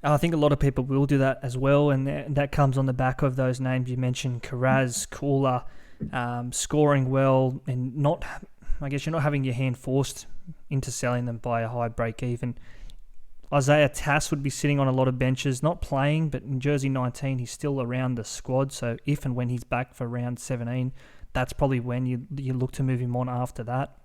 I think a lot of people will do that as well, and that comes on the back of those names you mentioned, Karaz, Kula, scoring well, and not, I guess you're not having your hand forced into selling them by a high break even. Isaiah Tass would be sitting on a lot of benches, not playing, but in jersey 19, he's still around the squad. So if and when he's back for round 17, that's probably when you look to move him on after that.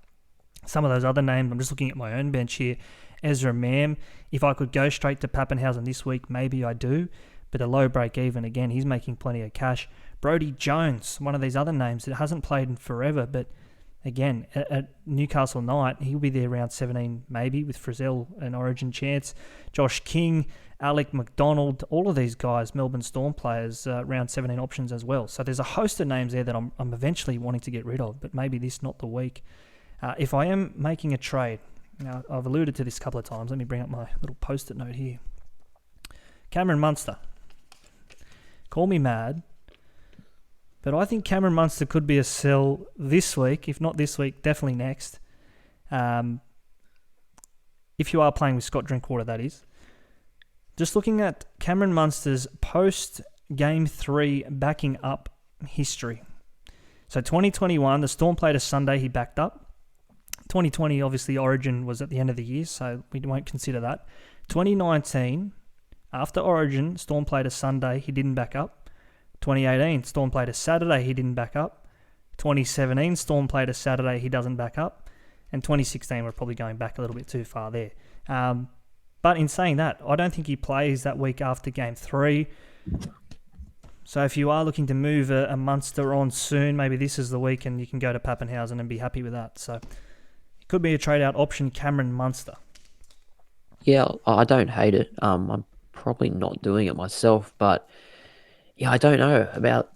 Some of those other names, I'm just looking at my own bench here. Ezra Mam, if I could go straight to Pappenhausen this week, maybe I do. But a low break even, again, he's making plenty of cash. Brodie Jones, one of these other names that hasn't played in forever, but again, at Newcastle Knight, he'll be there around 17 maybe with Frizzell an origin chance. Josh King, Alec McDonald, all of these guys, Melbourne Storm players, round 17 options as well. So there's a host of names there that I'm eventually wanting to get rid of, but maybe this not the week. If I am making a trade, now I've alluded to this a couple of times. Let me bring up my little post-it note here. Cameron Munster. Call me mad, but I think Cameron Munster could be a sell this week. If not this week, definitely next. If you are playing with Scott Drinkwater, that is. Just looking at Cameron Munster's post-Game 3 backing up history. So 2021, the Storm played a Sunday, he backed up. 2020, obviously, Origin was at the end of the year, so we won't consider that. 2019, after Origin, Storm played a Sunday, he didn't back up. 2018, Storm played a Saturday, he didn't back up. 2017, Storm played a Saturday, he doesn't back up. And 2016, we're probably going back a little bit too far there. But in saying that, I don't think he plays that week after Game 3. So if you are looking to move a Munster on soon, maybe this is the week and you can go to Pappenhausen and be happy with that. So it could be a trade-out option, Cameron Munster. Yeah, I don't hate it. I'm probably not doing it myself, but yeah, I don't know about...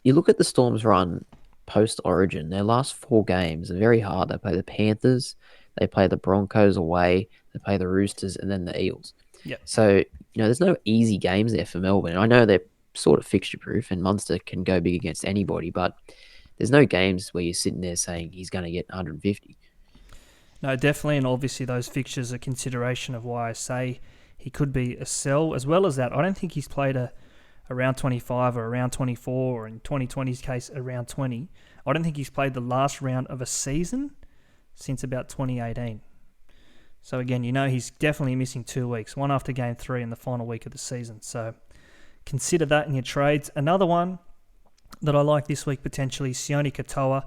You look at the Storm's run post-Origin, their last 4 games are very hard. They play the Panthers, they play the Broncos away, they play the Roosters, and then the Eels. Yep. So, there's no easy games there for Melbourne. I know they're sort of fixture-proof, and Munster can go big against anybody, but there's no games where you're sitting there saying he's going to get 150. No, definitely, and obviously those fixtures are consideration of why I say he could be a sell. As well as that, I don't think he's played a round 25 or a round 24, or in 2020's case, a round 20. I don't think he's played the last round of a season since about 2018. So again, he's definitely missing 2 weeks, one after Game 3 and the final week of the season. So consider that in your trades. Another one that I like this week potentially, Sione Katoa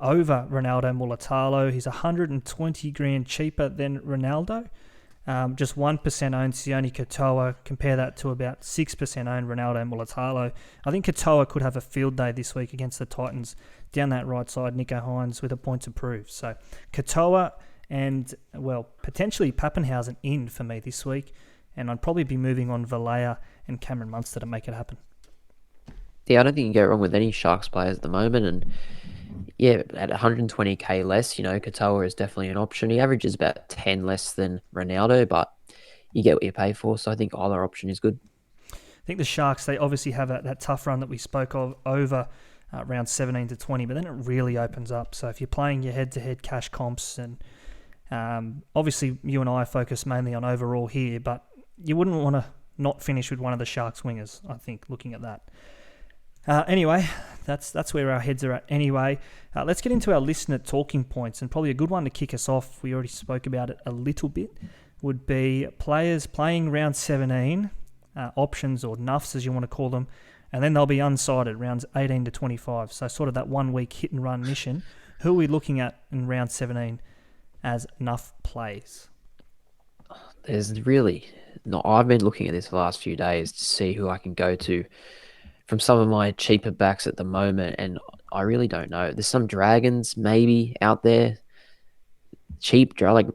over Ronaldo Mulatalo. He's 120 grand cheaper than Ronaldo. Just 1% owned Sione Katoa. Compare that to about 6% owned Ronaldo Mulatalo. I think Katoa could have a field day this week against the Titans. Down that right side, Nico Hines with a point to prove. So Katoa and, potentially Pappenhausen in for me this week. And I'd probably be moving on Valea and Cameron Munster to make it happen. Yeah, I don't think you can go wrong with any Sharks players at the moment. And yeah, at 120k less, Katoa is definitely an option. He averages about 10 less than Ronaldo, but you get what you pay for. So I think either option is good. I think the Sharks, they obviously have that tough run that we spoke of over round 17 to 20, but then it really opens up. So if you're playing your head-to-head cash comps, and obviously you and I focus mainly on overall here, but you wouldn't want to not finish with one of the Sharks wingers, I think, looking at that. Anyway, that's where our heads are at anyway. Let's get into our listener talking points, and probably a good one to kick us off. We already spoke about it a little bit. Would be players playing round 17, options or nuffs as you want to call them, and then they'll be unsighted rounds 18 to 25. So sort of that 1 week hit and run mission. Who are we looking at in round 17 as nuff plays? There's really not. I've been looking at this the last few days to see who I can go to from some of my cheaper backs at the moment, and I really don't know. There's some Dragons maybe out there. Cheap, like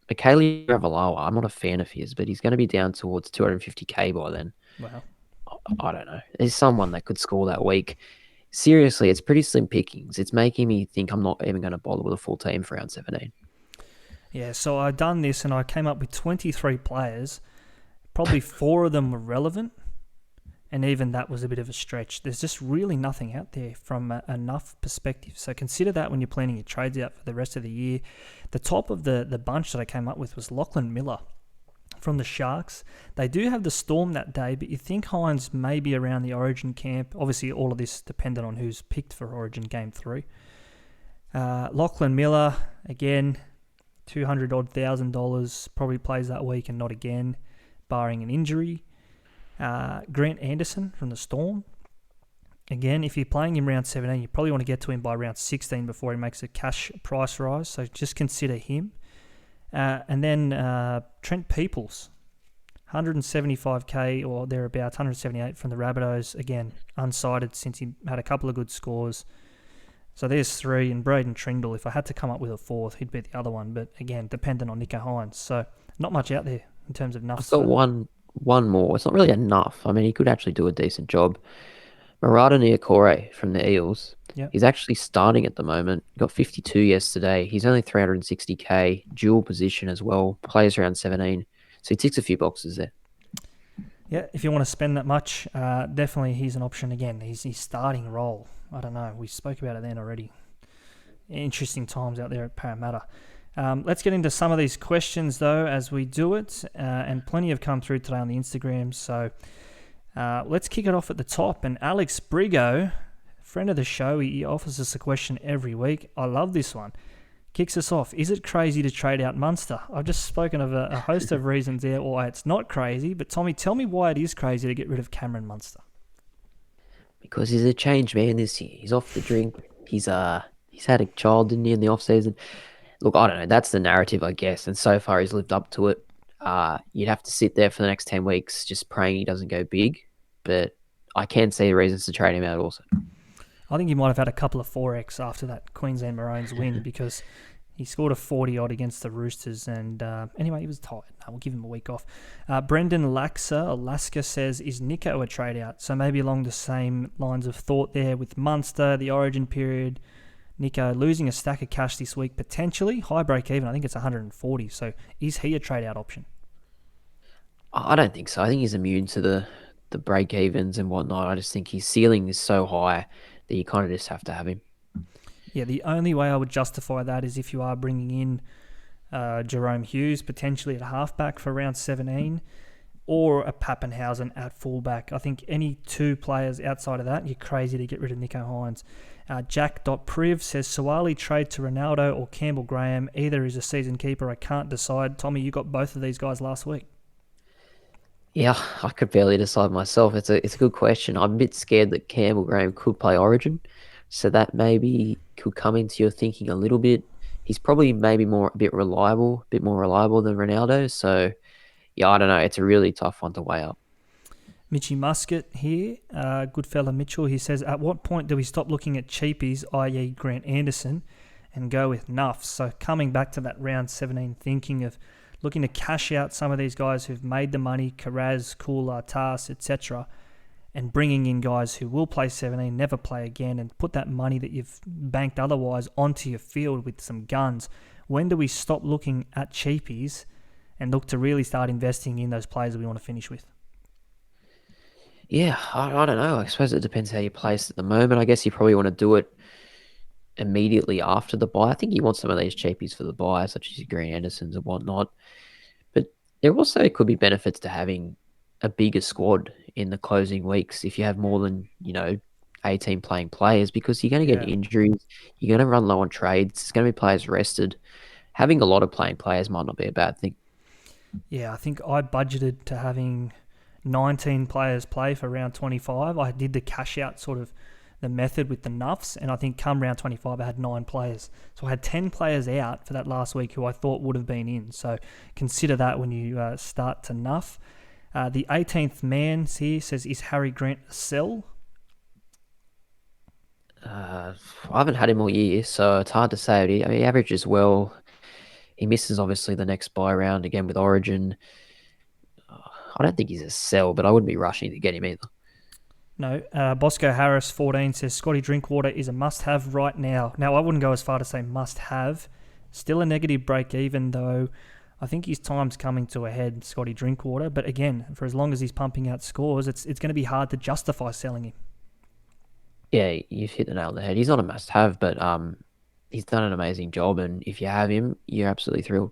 Michaeli Ravalawa. I'm not a fan of his, but he's going to be down towards 250k by then. Wow. I don't know. There's someone that could score that week. Seriously, it's pretty slim pickings. It's making me think I'm not even going to bother with a full team for round 17. Yeah, so I've done this and I came up with 23 players. Probably 4 of them were relevant, and even that was a bit of a stretch. There's just really nothing out there from enough perspective. So consider that when you're planning your trades out for the rest of the year. The top of the bunch that I came up with was Lachlan Miller from the Sharks. They do have the Storm that day, but you think Hines may be around the Origin camp. Obviously, all of this dependent on who's picked for Origin Game 3. Lachlan Miller, again, $200,000, probably plays that week and not again, barring an injury. Grant Anderson from the Storm. Again, if you're playing him round 17, you probably want to get to him by round 16 before he makes a cash price rise, so just consider him. And then Trent Peoples, 175k or thereabouts, 178 from the Rabbitohs. Again, unsighted since he had a couple of good scores. So there's 3, and Braden Trindle. If I had to come up with a 4th, he'd be the other one. But again, dependent on Nico Hines. So not much out there in terms of nuffs. I've got one more. It's not really enough. I mean, he could actually do a decent job. Marata Niokore from the Eels. Yep. He's actually starting at the moment. He got 52 yesterday. He's only 360k, dual position as well. Plays around 17. So he ticks a few boxes there. Yeah, if you want to spend that much, definitely he's an option again. He's his starting role. I don't know. We spoke about it then already. Interesting times out there at Parramatta. Let's get into some of these questions, though, as we do it. And plenty have come through today on the Instagram. So let's kick it off at the top. And Alex Brigo, friend of the show, he offers us a question every week. I love this one. Kicks us off. Is it crazy to trade out Munster? I've just spoken of a host of reasons there why it's not crazy. But Tommy, tell me why it is crazy to get rid of Cameron Munster. Because he's a changed man this year. He's off the drink. He's had a child, didn't he, in the off-season? Look, I don't know. That's the narrative, I guess. And so far, he's lived up to it. You'd have to sit there for the next 10 weeks just praying he doesn't go big. But I can see reasons to trade him out also. I think he might have had a couple of 4x after that Queensland Maroons win because he scored a 40-odd against the Roosters. And anyway, he was tired. We'll give him a week off. Brendan Alaska says, is Nico a trade out? So maybe along the same lines of thought there with Munster, the origin period. Nico losing a stack of cash this week, potentially. High break even, I think it's 140. So is he a trade out option? I don't think so. I think he's immune to the break evens and whatnot. I just think his ceiling is so high that you kind of just have to have him. Yeah, the only way I would justify that is if you are bringing in Jerome Hughes, potentially at halfback for round 17, or a Pappenhausen at fullback. I think any 2 players outside of that, you're crazy to get rid of Nico Hines. Jack.priv says, Suwali trade to Ronaldo or Campbell Graham. Either is a season keeper. I can't decide. Tommy, you got both of these guys last week. Yeah, I could barely decide myself. It's a good question. I'm a bit scared that Campbell Graham could play Origin, so that maybe could come into your thinking a little bit. He's probably maybe a bit more reliable than Ronaldo. So, yeah, I don't know. It's a really tough one to weigh up. Mitchy Musket here, good fella Mitchell. He says, at what point do we stop looking at cheapies, i.e. Grant Anderson, and go with nuffs? So coming back to that round 17 thinking of looking to cash out some of these guys who've made the money, Karaz, Kula, Tas, etc., and bringing in guys who will play 17, never play again, and put that money that you've banked otherwise onto your field with some guns. When do we stop looking at cheapies and look to really start investing in those players that we want to finish with? Yeah, I don't know. I suppose it depends how you're placed at the moment. I guess you probably want to do it immediately after the bye. I think you want some of these cheapies for the bye, such as your Green Andersons and whatnot. But there also could be benefits to having a bigger squad in the closing weeks if you have more than, 18 playing players because you're going to get Yeah. injuries. You're going to run low on trades. There's going to be players rested. Having a lot of playing players might not be a bad thing. Yeah, I think I budgeted to having 19 players play for round 25. I did the cash out sort of the method with the nuffs, and I think come round 25 I had 9 players. So I had 10 players out for that last week who I thought would have been in. So consider that when you start to nuff. The 18th man here says, is Harry Grant a sell? I haven't had him all year, so it's hard to say. He averages well. He misses, obviously, the next bye round again with Origin. I don't think he's a sell, but I wouldn't be rushing to get him either. No. Bosco Harris, 14, says Scotty Drinkwater is a must-have right now. Now, I wouldn't go as far to say must-have. Still a negative break even, though. I think his time's coming to a head, Scotty Drinkwater. But again, for as long as he's pumping out scores, it's going to be hard to justify selling him. Yeah, you've hit the nail on the head. He's not a must-have, but he's done an amazing job. And if you have him, you're absolutely thrilled.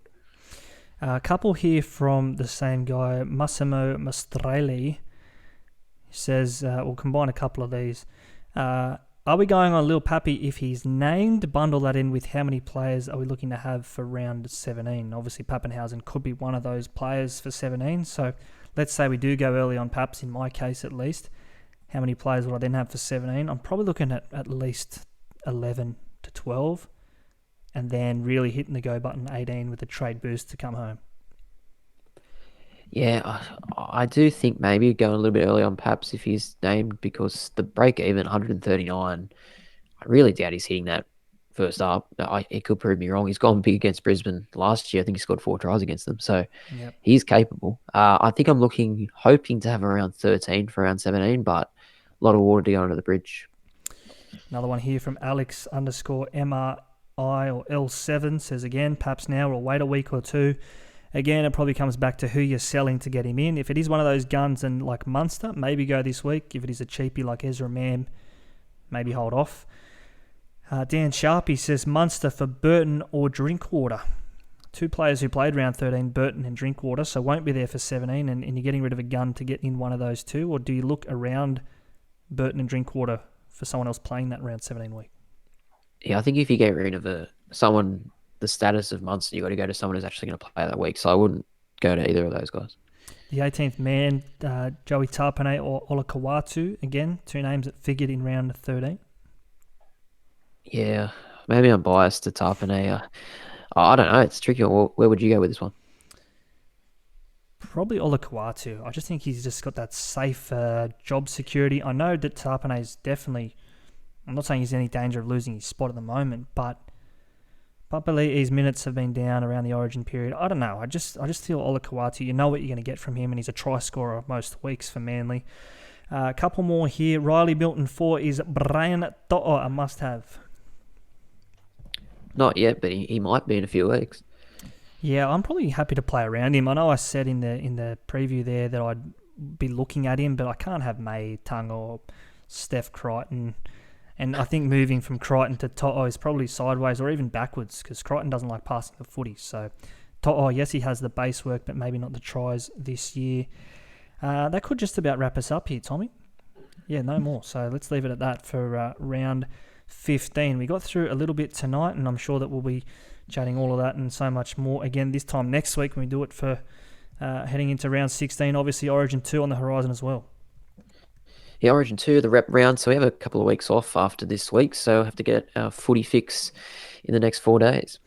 A couple here from the same guy, Massimo Mastrelli, says, we'll combine a couple of these. Are we going on Lil Pappy if he's named? Bundle that in with how many players are we looking to have for round 17? Obviously, Pappenhausen could be one of those players for 17. So let's say we do go early on Paps, in my case at least. How many players would I then have for 17? I'm probably looking at least 11 to 12. And then really hitting the go button 18 with a trade boost to come home. Yeah, I do think maybe going a little bit early on Paps if he's named, because the break even 139, I really doubt he's hitting that first up. It could prove me wrong. He's gone big against Brisbane last year. I think he scored 4 tries against them, so Yep. he's capable. I think I'm hoping to have around 13 for round 17, but a lot of water to go under the bridge. Another one here from Alex_MRI or L7 says again, Paps now or wait a week or two. Again, it probably comes back to who you're selling to get him in. If it is one of those guns and like Munster, maybe go this week. If it is a cheapie like Ezra Mam, maybe hold off. Dan Sharpie says Munster for Burton or Drinkwater. 2 players who played round 13, Burton and Drinkwater, so won't be there for 17, and you're getting rid of a gun to get in one of those 2, or do you look around Burton and Drinkwater for someone else playing that round 17 week? Yeah, I think if you get rid of someone the status of Munster, you got to go to someone who's actually going to play that week. So I wouldn't go to either of those guys. The 18th man, Joey Tarpanay or Olakawatu. Again, 2 names that figured in round 13. Yeah, maybe I'm biased to Tarpanay. I don't know. It's tricky. Where would you go with this one? Probably Olakawatu. I just think he's just got that safe job security. I know that Tarpanay is definitely... I'm not saying he's in any danger of losing his spot at the moment, but his minutes have been down around the Origin period. I don't know. I just feel Olakawatu, you know what you're going to get from him, and he's a try scorer most weeks for Manly. A couple more here. Riley Milton 4 is Brian To'o, a must-have. Not yet, but he might be in a few weeks. Yeah, I'm probably happy to play around him. I know I said in the preview there that I'd be looking at him, but I can't have May, Tung, or Steph Crichton. And I think moving from Crichton to To'o is probably sideways or even backwards, because Crichton doesn't like passing the footy. So To'o, yes, he has the base work, but maybe not the tries this year. That could just about wrap us up here, Tommy. Yeah, no more. So let's leave it at that for round 15. We got through a little bit tonight, and I'm sure that we'll be chatting all of that and so much more again this time next week when we do it for heading into round 16. Obviously, Origin 2 on the horizon as well. Yeah, Origin 2, the rep round. So we have a couple of weeks off after this week, so we'll have to get our footy fix in the next 4 days.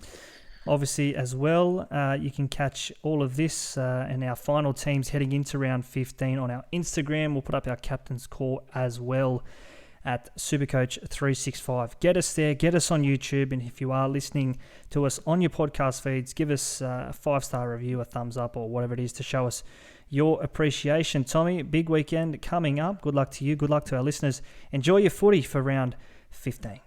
Obviously, as well, you can catch all of this and our final teams heading into round 15 on our Instagram. We'll put up our captain's call as well at SuperCoach365. Get us there, get us on YouTube, and if you are listening to us on your podcast feeds, give us a 5-star review, a thumbs up, or whatever it is to show us your appreciation. Tommy, big weekend coming up. Good luck to you. Good luck to our listeners. Enjoy your footy for round 15.